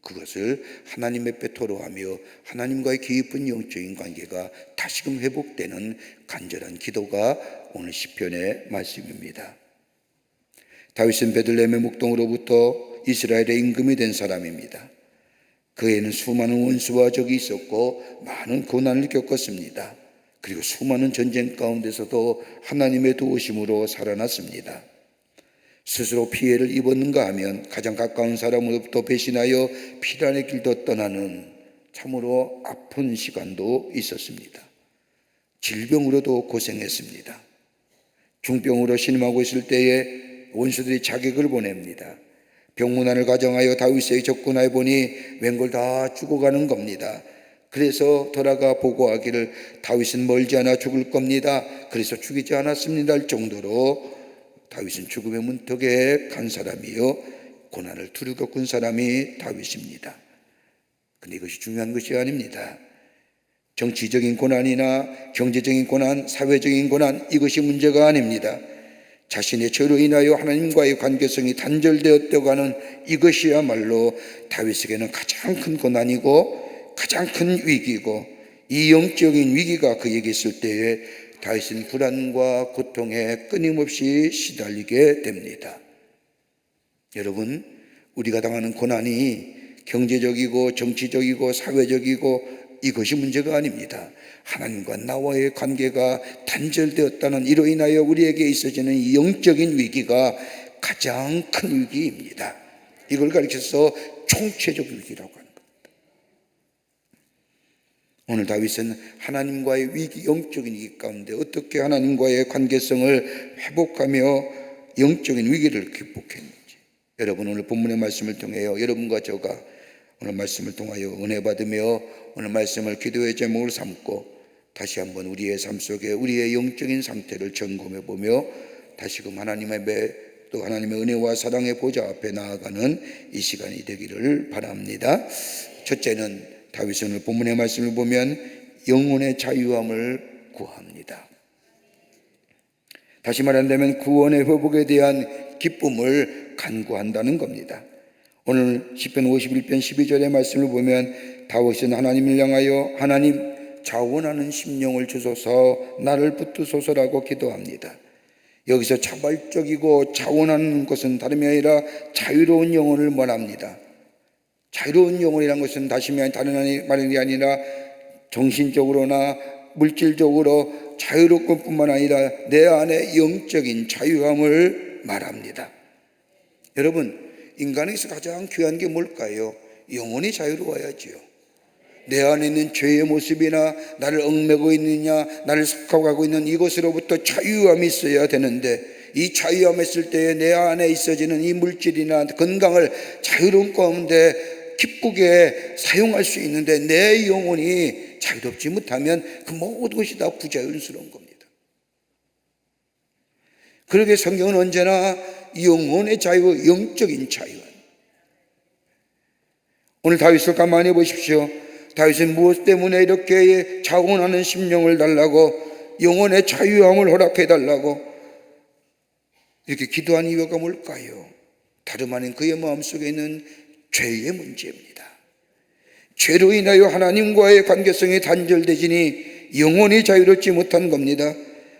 그것을 하나님 앞에 토로하며 하나님과의 깊은 영적인 관계가 다시금 회복되는 간절한 기도가 오늘 시편의 말씀입니다. 다윗은 베들레헴의 목동으로부터 이스라엘의 임금이 된 사람입니다. 그에는 수많은 원수와 적이 있었고 많은 고난을 겪었습니다. 그리고 수많은 전쟁 가운데서도 하나님의 도우심으로 살아났습니다. 스스로 피해를 입었는가 하면 가장 가까운 사람으로부터 배신하여 피란의 길도 떠나는 참으로 아픈 시간도 있었습니다. 질병으로도 고생했습니다. 중병으로 신음하고 있을 때에 원수들이 자객을 보냅니다. 병문안을 가정하여 다윗에게 접근해 보니 웬걸 다 죽어가는 겁니다. 그래서 돌아가 보고하기를 다윗은 멀지 않아 죽을 겁니다. 그래서 죽이지 않았습니다 할 정도로 다윗은 죽음의 문턱에 간 사람이요, 고난을 두루 겪은 사람이 다윗입니다. 그런데 이것이 중요한 것이 아닙니다. 정치적인 고난이나 경제적인 고난, 사회적인 고난, 이것이 문제가 아닙니다. 자신의 죄로 인하여 하나님과의 관계성이 단절되었다고 하는 이것이야말로 다윗에게는 가장 큰 고난이고 가장 큰 위기고, 이 영적인 위기가 그에게 있을 때에 다윗은 불안과 고통에 끊임없이 시달리게 됩니다. 여러분, 우리가 당하는 고난이 경제적이고 정치적이고 사회적이고 이것이 문제가 아닙니다. 하나님과 나와의 관계가 단절되었다는 이로 인하여 우리에게 있어지는 이 영적인 위기가 가장 큰 위기입니다. 이걸 가르쳐서 총체적 위기라고 하는 겁니다. 오늘 다윗은 하나님과의 위기, 영적인 위기 가운데 어떻게 하나님과의 관계성을 회복하며 영적인 위기를 극복했는지, 여러분 오늘 본문의 말씀을 통하여 여러분과 저가 오늘 말씀을 통하여 은혜 받으며 오늘 말씀을 기도의 제목을 삼고 다시 한번 우리의 삶 속에 우리의 영적인 상태를 점검해 보며 다시금 하나님의 또 하나님의 은혜와 사랑의 보좌 앞에 나아가는 이 시간이 되기를 바랍니다. 첫째는 다윗은 오늘 본문의 말씀을 보면 영혼의 자유함을 구합니다. 다시 말한다면 구원의 회복에 대한 기쁨을 간구한다는 겁니다. 오늘 시편 51편 12절의 말씀을 보면 다윗은 하나님을 향하여 하나님 자원하는 심령을 주소서, 나를 붙드소서라고 기도합니다. 여기서 자발적이고 자원하는 것은 다름이 아니라 자유로운 영혼을 말합니다. 자유로운 영혼이란 것은 다시 말해 다른 말이 아니라 정신적으로나 물질적으로 자유로울 뿐만 아니라 내 안에 영적인 자유함을 말합니다. 여러분, 인간에서 가장 귀한 게 뭘까요? 영혼이 자유로워야지요. 내 안에 있는 죄의 모습이나 나를 얽매고 있느냐, 나를 속하고 있는 이것으로부터 자유함이 있어야 되는데, 이 자유함이 있을 때에 내 안에 있어지는 이 물질이나 건강을 자유로운 가운데 기쁘게 사용할 수 있는데, 내 영혼이 자유롭지 못하면 그 모든 것이 다 부자연스러운 겁니다. 그러게 성경은 언제나 영혼의 자유, 영적인 자유. 오늘 다윗을 가만히 보십시오. 다윗은 무엇 때문에 이렇게 자원하는 심령을 달라고, 영혼의 자유함을 허락해 달라고 이렇게 기도한 이유가 뭘까요? 다름 아닌 그의 마음속에 있는 죄의 문제입니다. 죄로 인하여 하나님과의 관계성이 단절되지니 영혼이 자유롭지 못한 겁니다.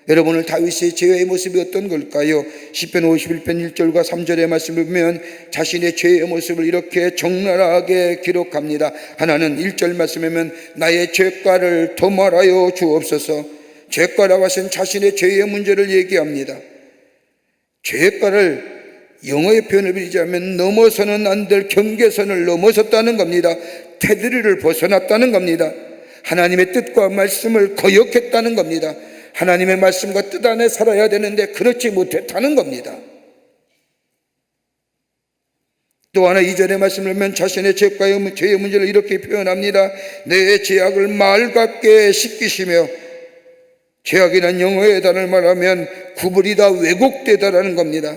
여러분, 오늘 다윗의 죄의 모습이 어떤 걸까요? 시편 51편 1절과 3절의 말씀을 보면 자신의 죄의 모습을 이렇게 적나라하게 기록합니다. 하나는 1절 말씀에 보면 나의 죄가를 더 말하여 주옵소서. 죄가라고 하신 자신의 죄의 문제를 얘기합니다. 죄가를 영어의 표현을 빌리자면 넘어서는 안 될 경계선을 넘어섰다는 겁니다. 테두리를 벗어났다는 겁니다. 하나님의 뜻과 말씀을 거역했다는 겁니다. 하나님의 말씀과 뜻 안에 살아야 되는데 그렇지 못했다는 겁니다. 또 하나 2절의 말씀을 보면 자신의 죄의 문제를 이렇게 표현합니다. 내 죄악을 말 같게 씻기시며, 죄악이란 영어의 단어를 말하면 구불이다, 왜곡되다라는 겁니다.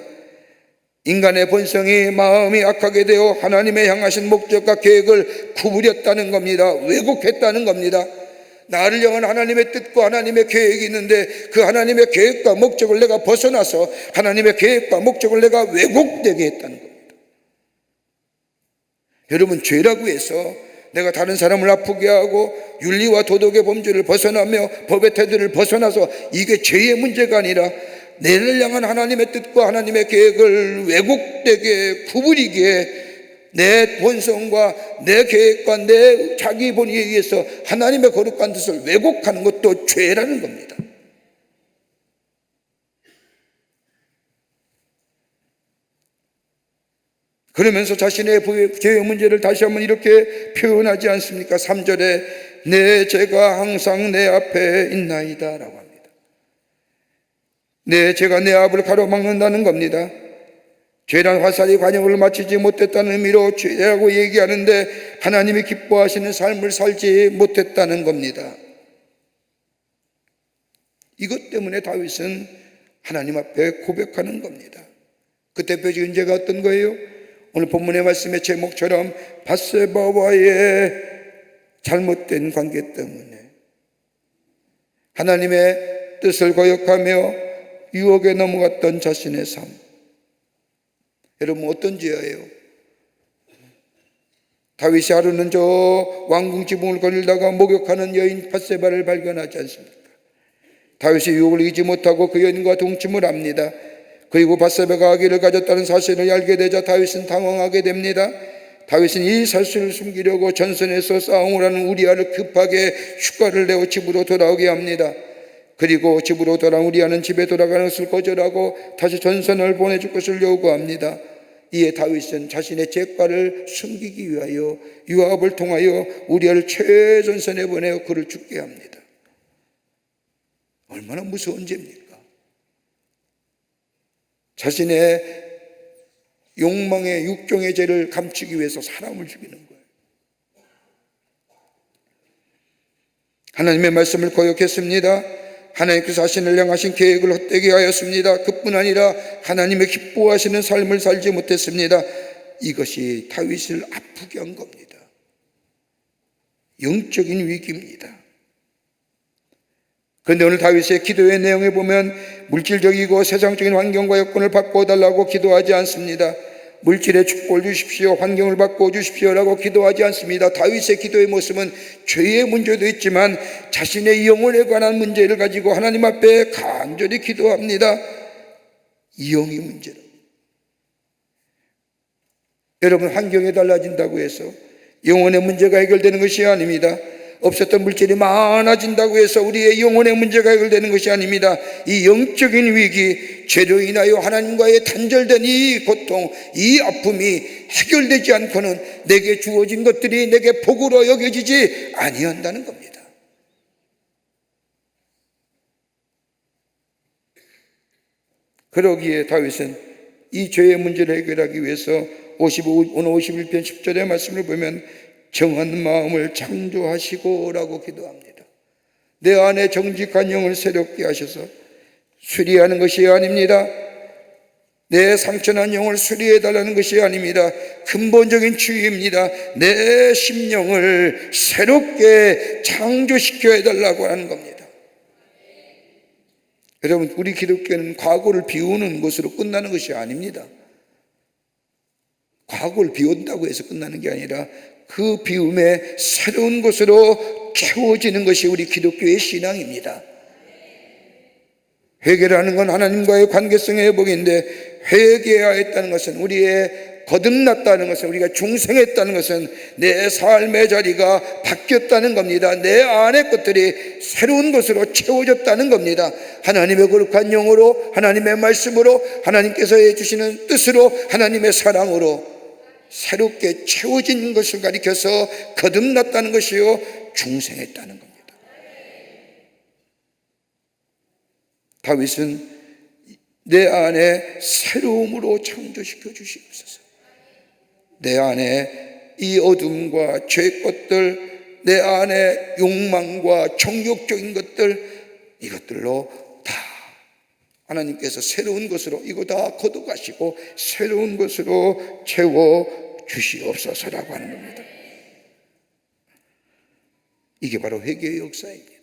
인간의 본성이 마음이 악하게 되어 하나님의 향하신 목적과 계획을 구부렸다는 겁니다. 왜곡했다는 겁니다. 나를 향한 하나님의 뜻과 하나님의 계획이 있는데 그 하나님의 계획과 목적을 내가 벗어나서 하나님의 계획과 목적을 내가 왜곡되게 했다는 겁니다. 여러분, 죄라고 해서 내가 다른 사람을 아프게 하고 윤리와 도덕의 범주를 벗어나며 법의 태도를 벗어나서 이게 죄의 문제가 아니라 내를 향한 하나님의 뜻과 하나님의 계획을 왜곡되게 구부리게, 내 본성과 내 계획과 내 자기 본의에 의해서 하나님의 거룩한 뜻을 왜곡하는 것도 죄라는 겁니다. 그러면서 자신의 죄의 문제를 다시 한번 이렇게 표현하지 않습니까? 3절에 내 죄가 항상 내 앞에 있나이다 라고 합니다. 내 죄가 내 앞을 가로막는다는 겁니다. 죄란 화살이 관역을 마치지 못했다는 의미로 죄라고 얘기하는데 하나님이 기뻐하시는 삶을 살지 못했다는 겁니다. 이것 때문에 다윗은 하나님 앞에 고백하는 겁니다. 그 대표적인 죄가 어떤 거예요? 오늘 본문의 말씀의 제목처럼 밧세바와의 잘못된 관계 때문에 하나님의 뜻을 거역하며 유혹에 넘어갔던 자신의 삶. 여러분, 어떤 죄예요? 다윗이 하루는 저 왕궁 지붕을 거닐다가 목욕하는 여인 밧세바를 발견하지 않습니까? 다윗이 유혹을 이기지 못하고 그 여인과 동침을 합니다. 그리고 밧세바가 아기를 가졌다는 사실을 알게 되자 다윗은 당황하게 됩니다. 다윗은 이 사실을 숨기려고 전선에서 싸움을 하는 우리아를 급하게 휴가를 내어 집으로 돌아오게 합니다. 그리고 집으로 돌아온 우리아는 집에 돌아가는 것을 거절하고 다시 전선을 보내줄 것을 요구합니다. 이에 다윗은 자신의 죄과를 숨기기 위하여 요압을 통하여 우리아를 최전선에 보내어 그를 죽게 합니다. 얼마나 무서운 죄입니까? 자신의 욕망의 육종의 죄를 감추기 위해서 사람을 죽이는 거예요. 하나님의 말씀을 거역했습니다. 하나님께서 자신을 향하신 계획을 헛되게 하였습니다. 그뿐 아니라 하나님의 기뻐하시는 삶을 살지 못했습니다. 이것이 다윗을 아프게 한 겁니다. 영적인 위기입니다. 그런데 오늘 다윗의 기도의 내용에 보면 물질적이고 세상적인 환경과 여건을 바꿔달라고 기도하지 않습니다. 물질의 축복을 주십시오, 환경을 바꿔주십시오라고 기도하지 않습니다. 다윗의 기도의 모습은 죄의 문제도 있지만 자신의 영혼에 관한 문제를 가지고 하나님 앞에 간절히 기도합니다. 영의 문제로. 여러분, 환경이 달라진다고 해서 영혼의 문제가 해결되는 것이 아닙니다. 없었던 물질이 많아진다고 해서 우리의 영혼의 문제가 해결되는 것이 아닙니다. 이 영적인 위기, 죄로 인하여 하나님과의 단절된 이 고통, 이 아픔이 해결되지 않고는 내게 주어진 것들이 내게 복으로 여겨지지 아니한다는 겁니다. 그러기에 다윗은 이 죄의 문제를 해결하기 위해서 오늘 51편 10절의 말씀을 보면 정한 마음을 창조하시고 라고 기도합니다. 내 안에 정직한 영을 새롭게 하셔서 수리하는 것이 아닙니다. 내 상처난 영을 수리해달라는 것이 아닙니다. 근본적인 치유입니다. 내 심령을 새롭게 창조시켜 달라고 하는 겁니다. 여러분, 우리 기독교는 과거를 비우는 것으로 끝나는 것이 아닙니다. 과거를 비운다고 해서 끝나는 게 아니라 그 비움에 새로운 것으로 채워지는 것이 우리 기독교의 신앙입니다. 회개라는 건 하나님과의 관계성의 회복인데, 회개하였다는 것은 우리의 거듭났다는 것은, 우리가 중생했다는 것은 내 삶의 자리가 바뀌었다는 겁니다. 내 안의 것들이 새로운 것으로 채워졌다는 겁니다. 하나님의 거룩한 영으로, 하나님의 말씀으로, 하나님께서 해주시는 뜻으로, 하나님의 사랑으로 새롭게 채워진 것을 가리켜서 거듭났다는 것이요, 중생했다는 겁니다. 다윗은 내 안에 새로움으로 창조시켜 주시옵소서. 내 안에 이 어둠과 죄 것들, 내 안에 욕망과 정욕적인 것들, 이것들로 다 하나님께서 새로운 것으로 이거 다 걷어가시고 새로운 것으로 채워 주시옵소서라고 하는 겁니다. 이게 바로 회개의 역사입니다.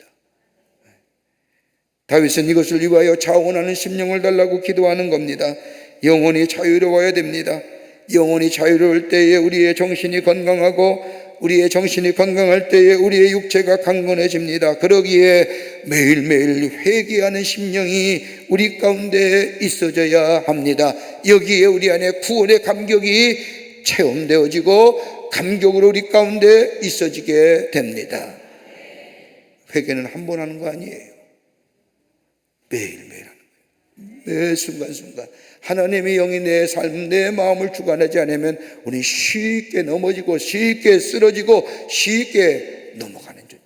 다윗은 이것을 위하여 자원하는 심령을 달라고 기도하는 겁니다. 영혼이 자유로워야 됩니다. 영혼이 자유로울 때에 우리의 정신이 건강하고, 우리의 정신이 건강할 때에 우리의 육체가 강건해집니다. 그러기에 매일매일 회개하는 심령이 우리 가운데 있어져야 합니다. 여기에 우리 안에 구원의 감격이 체험되어지고 감격으로 우리 가운데 있어지게 됩니다. 회개는 한 번 하는 거 아니에요. 매일매일 하는 거예요. 매 순간순간 하나님의 영이 내 삶, 내 마음을 주관하지 않으면 우리 쉽게 넘어지고 쉽게 쓰러지고 쉽게 넘어가는 존재.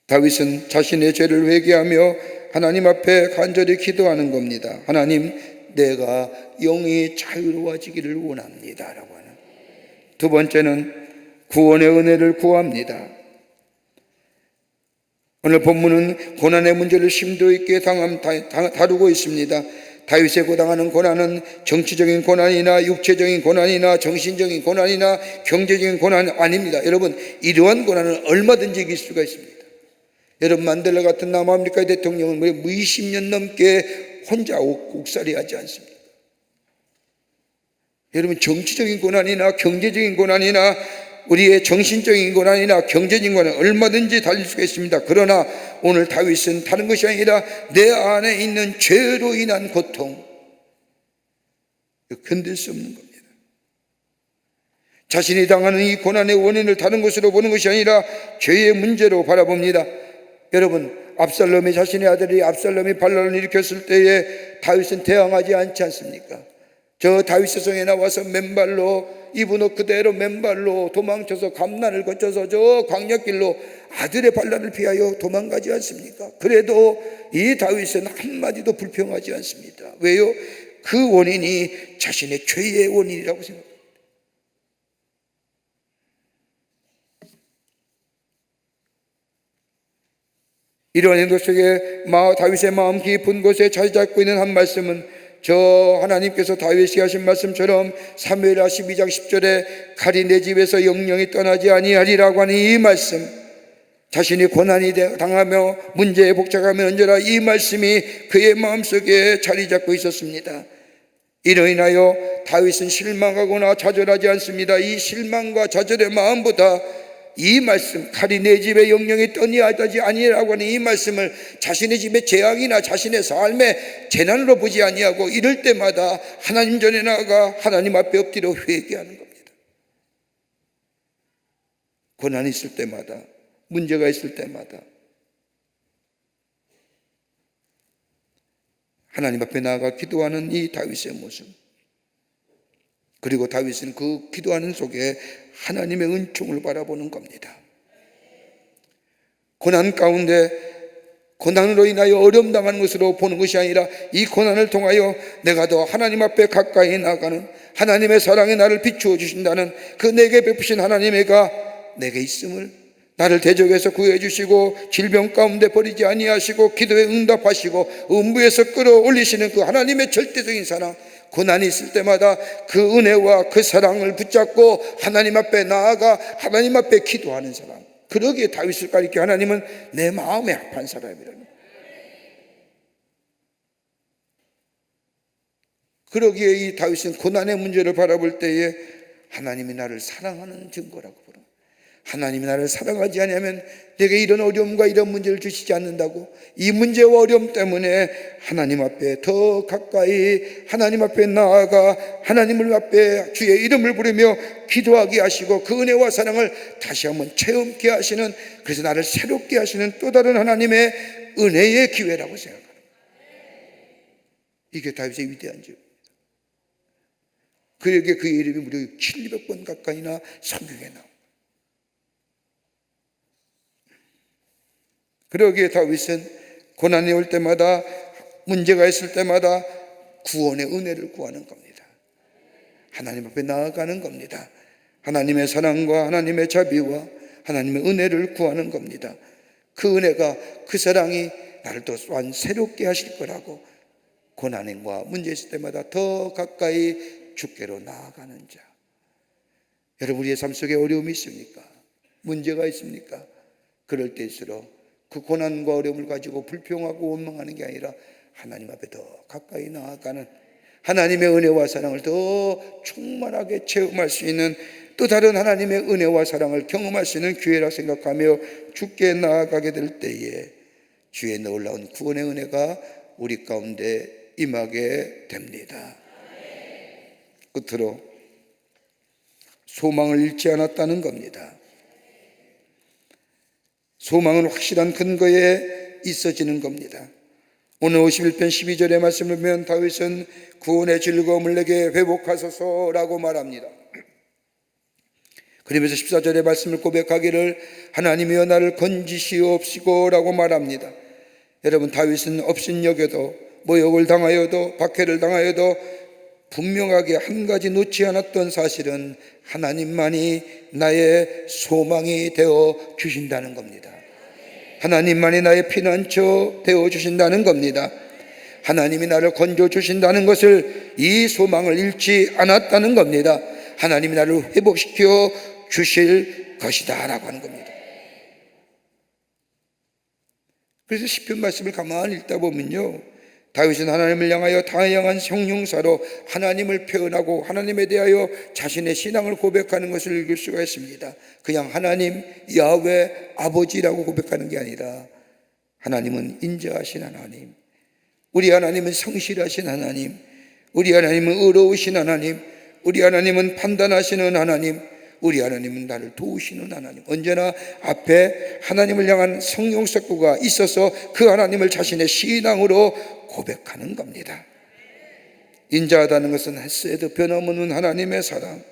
다윗은 자신의 죄를 회개하며 하나님 앞에 간절히 기도하는 겁니다. 하나님, 내가 영이 자유로워지기를 원합니다 라고 하는. 두 번째는 구원의 은혜를 구합니다. 오늘 본문은 고난의 문제를 심도 있게 다루고 있습니다. 다윗의 고당하는 고난은 정치적인 고난이나 육체적인 고난이나 정신적인 고난이나 경제적인 고난 아닙니다. 여러분, 이러한 고난은 얼마든지 이길 수가 있습니다. 여러분, 만델라 같은 남아메리카 대통령은 왜 20년 넘게 혼자 옥살이 하지 않습니까? 여러분, 정치적인 고난이나 경제적인 고난이나 우리의 정신적인 고난이나 경제적인 고난은 얼마든지 달릴 수가 있습니다. 그러나 오늘 다윗은 다른 것이 아니라 내 안에 있는 죄로 인한 고통, 견딜 수 없는 겁니다. 자신이 당하는 이 고난의 원인을 다른 것으로 보는 것이 아니라 죄의 문제로 바라봅니다. 여러분, 압살롬이 자신의 아들이 압살롬이 반란을 일으켰을 때에 다윗은 대항하지 않지 않습니까? 저 다윗의 성에 나와서 맨발로, 이분은 그대로 맨발로 도망쳐서 감난을 거쳐서 저 광야길로 아들의 반란을 피하여 도망가지 않습니까? 그래도 이 다윗은 한마디도 불평하지 않습니다. 왜요? 그 원인이 자신의 죄의 원인이라고 생각합니다. 이러한 행동 속에 다윗의 마음 깊은 곳에 자리 잡고 있는 한 말씀은 저 하나님께서 다윗이 하신 말씀처럼 사무엘하 12장 10절에 칼이 내 집에서 영영이 떠나지 아니하리라고 하는 이 말씀, 자신이 고난이 당하며 문제에 복잡하며 언제나 이 말씀이 그의 마음속에 자리 잡고 있었습니다. 이로 인하여 다윗은 실망하거나 좌절하지 않습니다. 이 실망과 좌절의 마음보다 이 말씀, 칼이 내 집에 영영이 떠나지 아니라고 하는 이 말씀을 자신의 집의 재앙이나 자신의 삶의 재난으로 보지 아니하고 이럴 때마다 하나님 전에 나아가 하나님 앞에 엎드려 회개하는 겁니다. 고난이 있을 때마다, 문제가 있을 때마다 하나님 앞에 나아가 기도하는 이 다윗의 모습, 그리고 다윗은 그 기도하는 속에 하나님의 은총을 바라보는 겁니다. 고난 가운데 고난으로 인하여 어려움 당하는 것으로 보는 것이 아니라 이 고난을 통하여 내가 더 하나님 앞에 가까이 나가는, 하나님의 사랑이 나를 비추어 주신다는 그 내게 베푸신 하나님의가 내게 있음을, 나를 대적에서 구해 주시고 질병 가운데 버리지 아니하시고 기도에 응답하시고 음부에서 끌어올리시는 그 하나님의 절대적인 사랑, 고난이 있을 때마다 그 은혜와 그 사랑을 붙잡고 하나님 앞에 나아가 하나님 앞에 기도하는 사람, 그러기에 다윗을 가리켜 하나님은 내 마음에 합한 사람이라는, 그러기에 이 다윗은 고난의 문제를 바라볼 때에 하나님이 나를 사랑하는 증거라고 부릅니다. 하나님이 나를 사랑하지 않으면 내게 이런 어려움과 이런 문제를 주시지 않는다고, 이 문제와 어려움 때문에 하나님 앞에 더 가까이 하나님 앞에 나아가 하나님을 앞에 주의 이름을 부르며 기도하게 하시고 그 은혜와 사랑을 다시 한번 체험케 하시는, 그래서 나를 새롭게 하시는 또 다른 하나님의 은혜의 기회라고 생각합니다. 이게 다윗의 위대한 죄입니다. 그에게 그의 이름이 무려 700번 가까이나 성경에 나옵니다. 그러기에 다윗은 고난이 올 때마다, 문제가 있을 때마다 구원의 은혜를 구하는 겁니다. 하나님 앞에 나아가는 겁니다. 하나님의 사랑과 하나님의 자비와 하나님의 은혜를 구하는 겁니다. 그 은혜가, 그 사랑이 나를 또 또한 새롭게 하실 거라고, 고난과 문제 있을 때마다 더 가까이 주께로 나아가는 자. 여러분, 우리의 삶 속에 어려움이 있습니까? 문제가 있습니까? 그럴 때일수록 그 고난과 어려움을 가지고 불평하고 원망하는 게 아니라 하나님 앞에 더 가까이 나아가는, 하나님의 은혜와 사랑을 더 충만하게 체험할 수 있는 또 다른 하나님의 은혜와 사랑을 경험할 수 있는 기회라 생각하며 주께 나아가게 될 때에 주의 놀라운 구원의 은혜가 우리 가운데 임하게 됩니다. 끝으로 소망을 잃지 않았다는 겁니다. 소망은 확실한 근거에 있어지는 겁니다. 오늘 51편 12절의 말씀을 보면 다윗은 구원의 즐거움을 내게 회복하소서라고 말합니다. 그러면서 14절의 말씀을 고백하기를 하나님이여 나를 건지시옵시고 라고 말합니다. 여러분, 다윗은 업신여겨도 모욕을 당하여도 박해를 당하여도 분명하게 한 가지 놓지 않았던 사실은 하나님만이 나의 소망이 되어 주신다는 겁니다. 하나님만이 나의 피난처 되어 주신다는 겁니다. 하나님이 나를 건져 주신다는 것을, 이 소망을 잃지 않았다는 겁니다. 하나님이 나를 회복시켜 주실 것이다 라고 하는 겁니다. 그래서 시편 말씀을 가만히 읽다 보면요, 다윗은 하나님을 향하여 다양한 형용사로 하나님을 표현하고 하나님에 대하여 자신의 신앙을 고백하는 것을 읽을 수가 있습니다. 그냥 하나님, 야훼, 아버지라고 고백하는 게 아니라 하나님은 인자하신 하나님, 우리 하나님은 성실하신 하나님, 우리 하나님은 의로우신 하나님, 우리 하나님은 판단하시는 하나님, 우리 하나님은 나를 도우시는 하나님. 언제나 앞에 하나님을 향한 성령사구가 있어서 그 하나님을 자신의 신앙으로 고백하는 겁니다. 인자하다는 것은 햇새에도 변함없는 하나님의 사랑,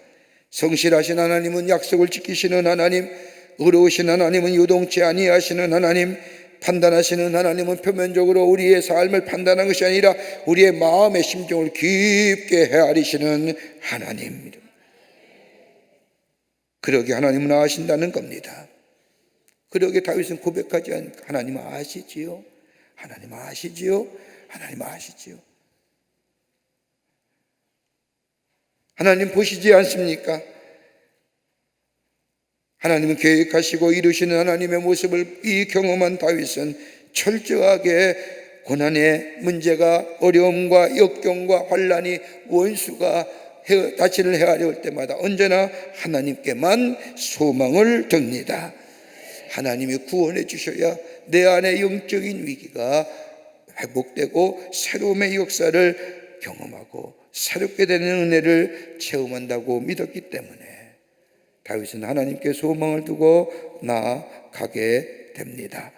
성실하신 하나님은 약속을 지키시는 하나님, 의로우신 하나님은 요동치 아니하시는 하나님, 판단하시는 하나님은 표면적으로 우리의 삶을 판단하는 것이 아니라 우리의 마음의 심정을 깊게 헤아리시는 하나님입니다. 그러게 하나님은 아신다는 겁니다. 그러게 다윗은 고백하지 않으니까 하나님 아시지요? 하나님 아시지요? 하나님 아시지요? 하나님 보시지 않습니까? 하나님은 계획하시고 이루시는 하나님의 모습을 이 경험한 다윗은 철저하게 고난의 문제가, 어려움과 역경과 환난이, 원수가 자신을 헤아려올 때마다 언제나 하나님께만 소망을 둡니다. 하나님이 구원해 주셔야 내 안의 영적인 위기가 회복되고 새로움의 역사를 경험하고 새롭게 되는 은혜를 체험한다고 믿었기 때문에 다윗은 하나님께 소망을 두고 나아가게 됩니다.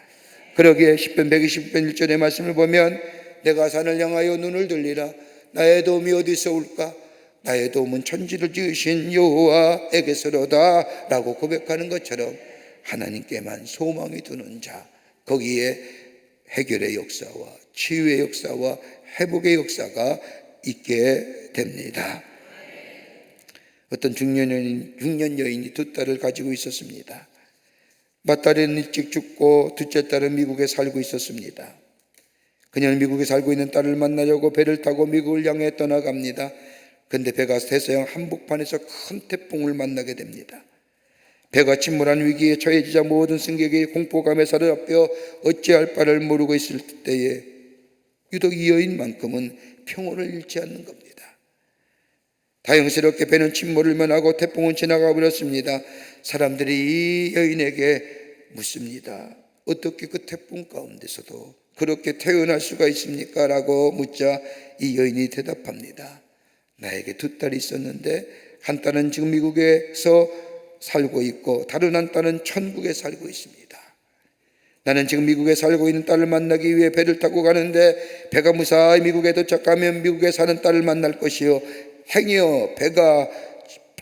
그러기에 시편 120편 1절의 말씀을 보면 내가 산을 향하여 눈을 들리라. 나의 도움이 어디서 올까? 나의 도움은 천지를 지으신 여호와에게서로다 라고 고백하는 것처럼 하나님께만 소망이 두는 자, 거기에 해결의 역사와 치유의 역사와 회복의 역사가 있게 됩니다. 어떤 중년 여인이 두 딸을 가지고 있었습니다. 맏딸은 일찍 죽고 둘째 딸은 미국에 살고 있었습니다. 그녀는 미국에 살고 있는 딸을 만나려고 배를 타고 미국을 향해 떠나갑니다. 그런데 배가 대서양 한복판에서 큰 태풍을 만나게 됩니다. 배가 침몰한 위기에 처해지자 모든 승객이 공포감에 사로잡혀 어찌할 바를 모르고 있을 때에 유독 이 여인만큼은 평온을 잃지 않는 겁니다. 다행스럽게 배는 침몰을 면하고 태풍은 지나가 버렸습니다. 사람들이 이 여인에게 묻습니다. 어떻게 그 태풍 가운데서도 그렇게 태어날 수가 있습니까? 라고 묻자 이 여인이 대답합니다. 나에게 두 딸이 있었는데 한 딸은 지금 미국에서 살고 있고 다른 한 딸은 천국에 살고 있습니다. 나는 지금 미국에 살고 있는 딸을 만나기 위해 배를 타고 가는데 배가 무사히 미국에 도착하면 미국에 사는 딸을 만날 것이요, 행여 배가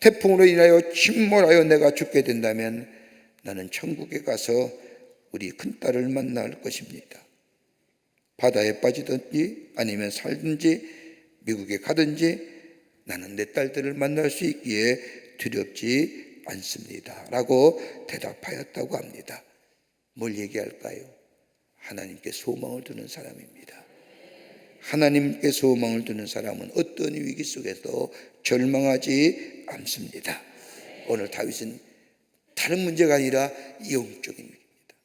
태풍으로 인하여 침몰하여 내가 죽게 된다면 나는 천국에 가서 우리 큰딸을 만날 것입니다. 바다에 빠지든지 아니면 살든지 미국에 가든지 나는 내 딸들을 만날 수 있기에 두렵지 않습니다 라고 대답하였다고 합니다. 뭘 얘기할까요? 하나님께 소망을 두는 사람입니다. 하나님께 소망을 두는 사람은 어떤 위기 속에도 절망하지 않습니다. 오늘 다윗은 다른 문제가 아니라 영적인 위기입니다.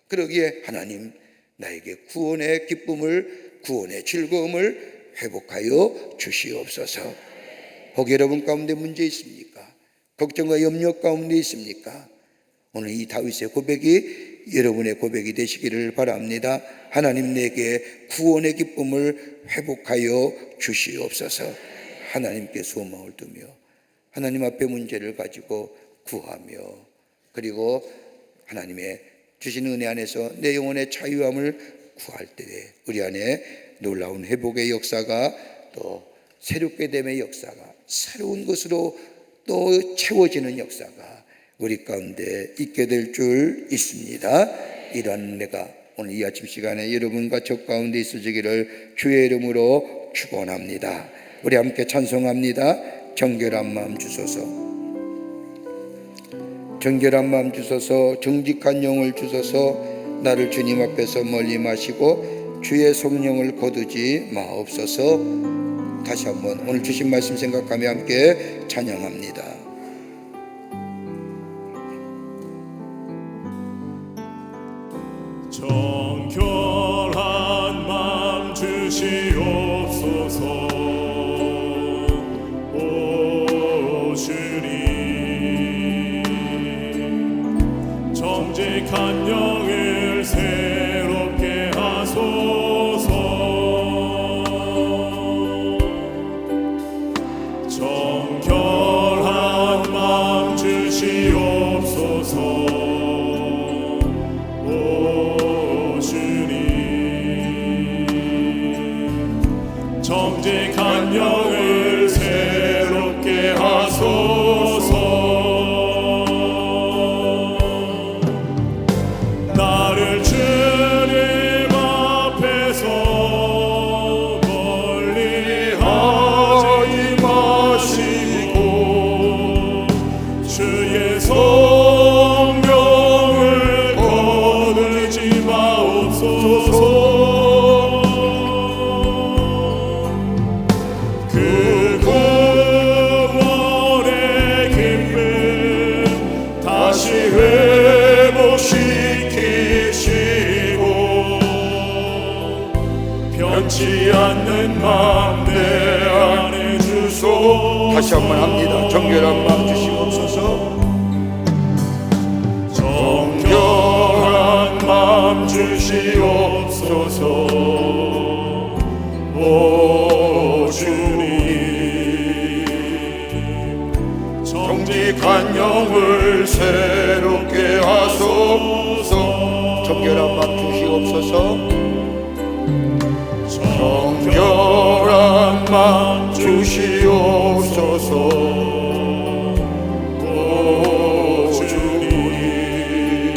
그러기에 하나님, 나에게 구원의 기쁨을, 구원의 즐거움을 회복하여 주시옵소서. 혹 여러분 가운데 문제 있습니까? 걱정과 염려 가운데 있습니까? 오늘 이 다윗의 고백이 여러분의 고백이 되시기를 바랍니다. 하나님, 내게 구원의 기쁨을 회복하여 주시옵소서. 하나님께 소망을 두며 하나님 앞에 문제를 가지고 구하며, 그리고 하나님의 주신 은혜 안에서 내 영혼의 자유함을 구할 때에 우리 안에 놀라운 회복의 역사가, 또 새롭게 됨의 역사가, 새로운 것으로 또 채워지는 역사가 우리 가운데 있게 될 줄 있습니다. 이러한 은혜가 오늘 이 아침 시간에 여러분과 저 가운데 있어지기를 주의 이름으로 축원합니다. 우리 함께 찬송합니다. 정결한 마음 주소서, 정결한 마음 주소서, 정직한 영을 주소서. 나를 주님 앞에서 멀리 마시고 주의 성령을 거두지 마옵소서. 다시 한번 오늘 주신 말씀 생각하며 함께 찬양합니다. 정결한 마음 주시옵소서. 오 주님, 정직한 영을 새롭게 하소서. 정결한 마음 주시옵소서. 정직한 영을 새롭게 하소서. 나를 주님 앞에서 멀리 하지 마시고 주의 성령을 거두지 마옵소서. 회복시키시고 변치 않는 마음 내 안에 주소서. 다시 한번 합니다. 정결한 마음 주시옵소서. 정결한 마음 주시옵소서. 오 주님, 정직한 정직한 영을 새롭게 하소서. 정결한 맘 주시옵소서. 정결한 맘 주시옵소서. 오 주님,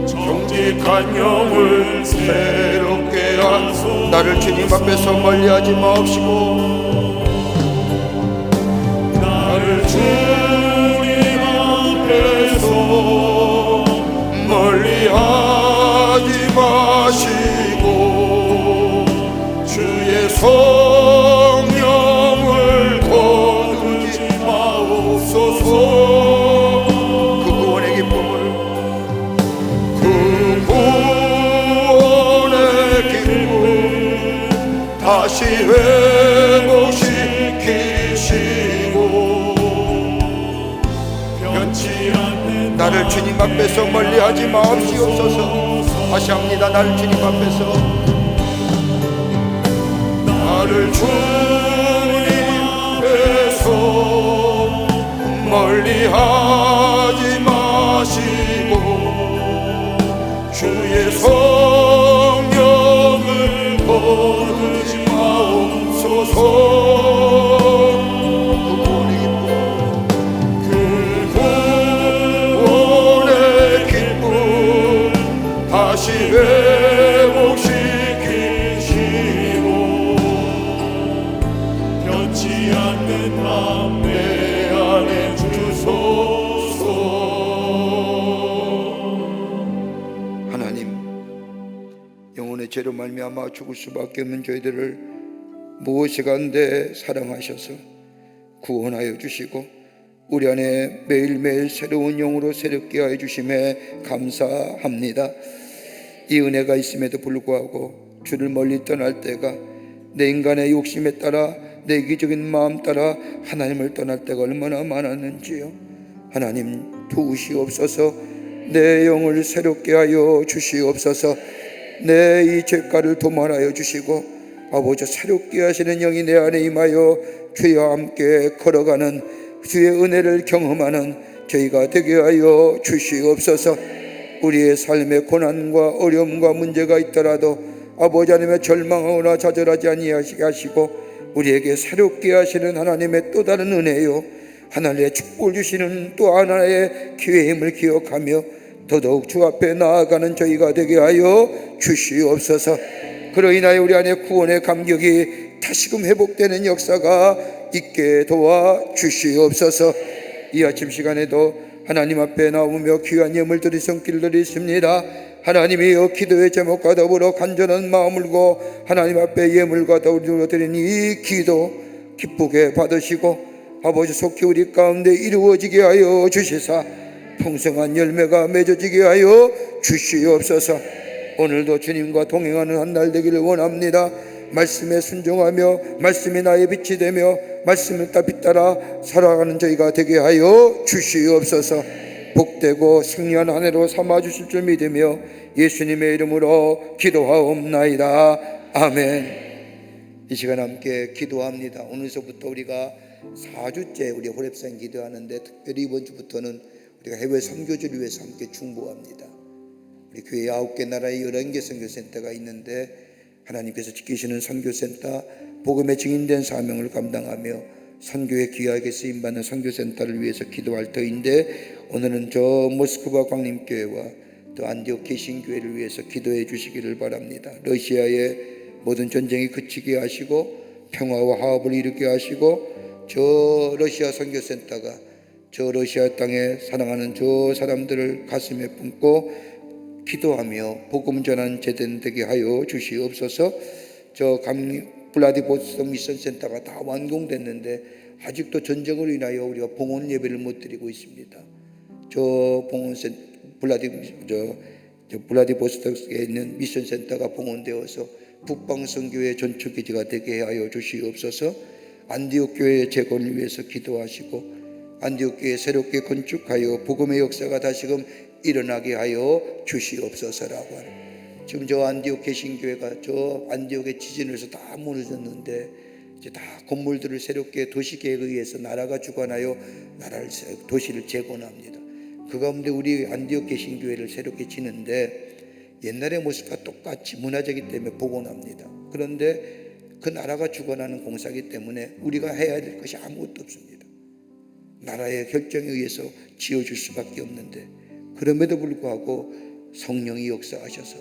정직한 영을 새롭게 하소서. 나를 주님 앞에서 멀리하지 마옵시고, 나를 주님 앞에서 멀리하지 마시고 주의 성령을 거두지 마옵소서. 그 구원의 기쁨을, 그 구원의 기쁨 다시 회복시키시고 나를 주님 앞에서 멀리하지 마옵시옵소서. 다시 합니다. 나를 주님 앞에서, 나를 주님 앞에서 멀리하지 마시고 주의 성령을 거두지 마옵소서. 다시 회복시키시고 변치 않는 맘 내 안에 주소서. 하나님, 영혼의 죄로 말미암아 죽을 수밖에 없는 저희들을 무엇이간데 사랑하셔서 구원하여 주시고 우리 안에 매일매일 새로운 영으로 새롭게 하여 주심에 감사합니다. 이 은혜가 있음에도 불구하고 주를 멀리 떠날 때가, 내 인간의 욕심에 따라 내 이기적인 마음 따라 하나님을 떠날 때가 얼마나 많았는지요. 하나님 도우시옵소서. 내 영을 새롭게 하여 주시옵소서. 내 이 죄가를 도말하여 주시고 아버지 새롭게 하시는 영이 내 안에 임하여 주와 함께 걸어가는, 주의 은혜를 경험하는 저희가 되게 하여 주시옵소서. 우리의 삶에 고난과 어려움과 문제가 있더라도 아버지 하나님의 절망하거나 좌절하지 아니하시게 하시고 우리에게 새롭게 하시는 하나님의 또 다른 은혜요, 하나님의 축복을 주시는 또 하나의 기회임을 기억하며 더더욱 주 앞에 나아가는 저희가 되게 하여 주시옵소서. 그로 인하여 우리 안에 구원의 감격이 다시금 회복되는 역사가 있게 도와 주시옵소서. 이 아침 시간에도 하나님 앞에 나오며 귀한 예물 드릴 손길을 드리십니다. 하나님이여, 기도의 제목과 더불어 간절한 마음을 고 하나님 앞에 예물과 더불어 드린 이 기도 기쁘게 받으시고 아버지 속히 우리 가운데 이루어지게 하여 주시사 풍성한 열매가 맺어지게 하여 주시옵소서. 오늘도 주님과 동행하는 한 날 되기를 원합니다. 말씀에 순종하며 말씀이 나의 빛이 되며 말씀을 따라 살아가는 저희가 되게 하여 주시옵소서. 복되고 승리한 한 해로 삼아주실 줄 믿으며 예수님의 이름으로 기도하옵나이다. 아멘. 이 시간 함께 기도합니다. 오늘서부터 우리가 4주째 우리 호랩산 기도하는데, 특별히 이번 주부터는 우리가 해외 선교지를 위해서 함께 중보합니다. 우리 교회 9개 나라의 11개 선교센터가 있는데 하나님께서 지키시는 선교센터, 복음의 증인된 사명을 감당하며 선교에 귀하게 쓰임받는 선교센터를 위해서 기도할 터인데, 오늘은 저 모스크바 광림교회와 또 안디옥 개신교회를 위해서 기도해 주시기를 바랍니다. 러시아의 모든 전쟁이 그치게 하시고 평화와 화합을 이루게 하시고, 저 러시아 선교센터가 저 러시아 땅에 사랑하는 저 사람들을 가슴에 품고 기도하며 복음 전한 제된 되게 하여 주시옵소서. 저 블라디보스토크 미션 센터가 다 완공됐는데 아직도 전쟁으로 인하여 우리가 봉헌 예배를 못 드리고 있습니다. 저 블라디보스토크에 있는 미션 센터가 봉헌되어서 북방 선교의 전초 기지가 되게 하여 주시옵소서. 안디옥 교회의 재건을 위해서 기도하시고 안디옥 교회 새롭게 건축하여 복음의 역사가 다시금 일어나게 하여 주시옵소서라고 하는, 지금 저 안디옥 개신교회가 저 안디옥의 지진에서 다 무너졌는데 이제 다 건물들을 새롭게 도시계획에 의해서 나라가 주관하여 도시를 재건합니다. 그 가운데 우리 안디옥 개신교회를 새롭게 지는데 옛날의 모습과 똑같이 문화재이기 때문에 복원합니다. 그런데 그 나라가 주관하는 공사이기 때문에 우리가 해야 될 것이 아무것도 없습니다. 나라의 결정에 의해서 지어줄 수밖에 없는데, 그럼에도 불구하고 성령이 역사하셔서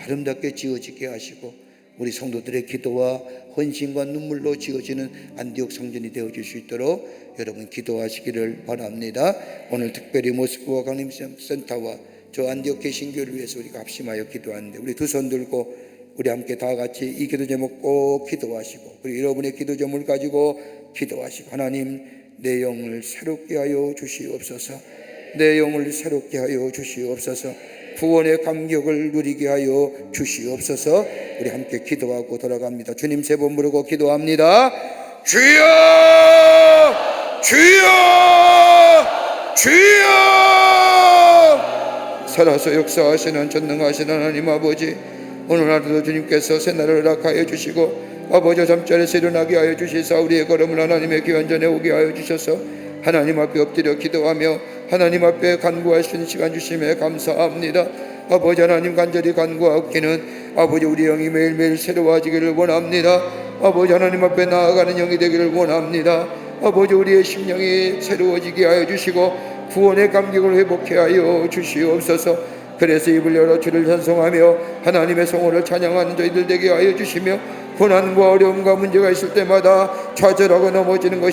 아름답게 지어지게 하시고 우리 성도들의 기도와 헌신과 눈물로 지어지는 안디옥 성전이 되어줄 수 있도록 여러분 기도하시기를 바랍니다. 오늘 특별히 모스크바 강림센터와 저 안디옥 개신교를 위해서 우리가 합심하여 기도하는데, 우리 두 손 들고 우리 함께 다 같이 이 기도 제목 꼭 기도하시고, 그리고 여러분의 기도 제목을 가지고 기도하시고, 하나님 내 영을 새롭게 하여 주시옵소서. 내 영을 새롭게 하여 주시옵소서. 구원의 감격을 누리게 하여 주시옵소서. 우리 함께 기도하고 돌아갑니다. 주님 세 번 부르고 기도합니다. 주여, 주여, 주여. 살아서 역사하시는 전능하신 하나님 아버지, 오늘 하루도 주님께서 새날을 허락하여 주시고 아버지 잠자리에서 일어나게 하여 주시사 우리의 걸음을 하나님의 기원전에 오게 하여 주셔서 하나님 앞에 엎드려 기도하며 하나님 앞에 간구할 수 있는 시간 주심에 감사합니다. 아버지 하나님 간절히 간구하기는 아버지 우리 영이 매일매일 새로워지기를 원합니다. 아버지 하나님 앞에 나아가는 영이 되기를 원합니다. 아버지 우리의 심령이 새로워지게 하여 주시고 구원의 감격을 회복해 하여 주시옵소서. 그래서 입을 열어 주를 찬송하며 하나님의 성호를 찬양하는 저희들 되게 하여 주시며 고난과 어려움과 문제가 있을 때마다 좌절하고 넘어지는 것이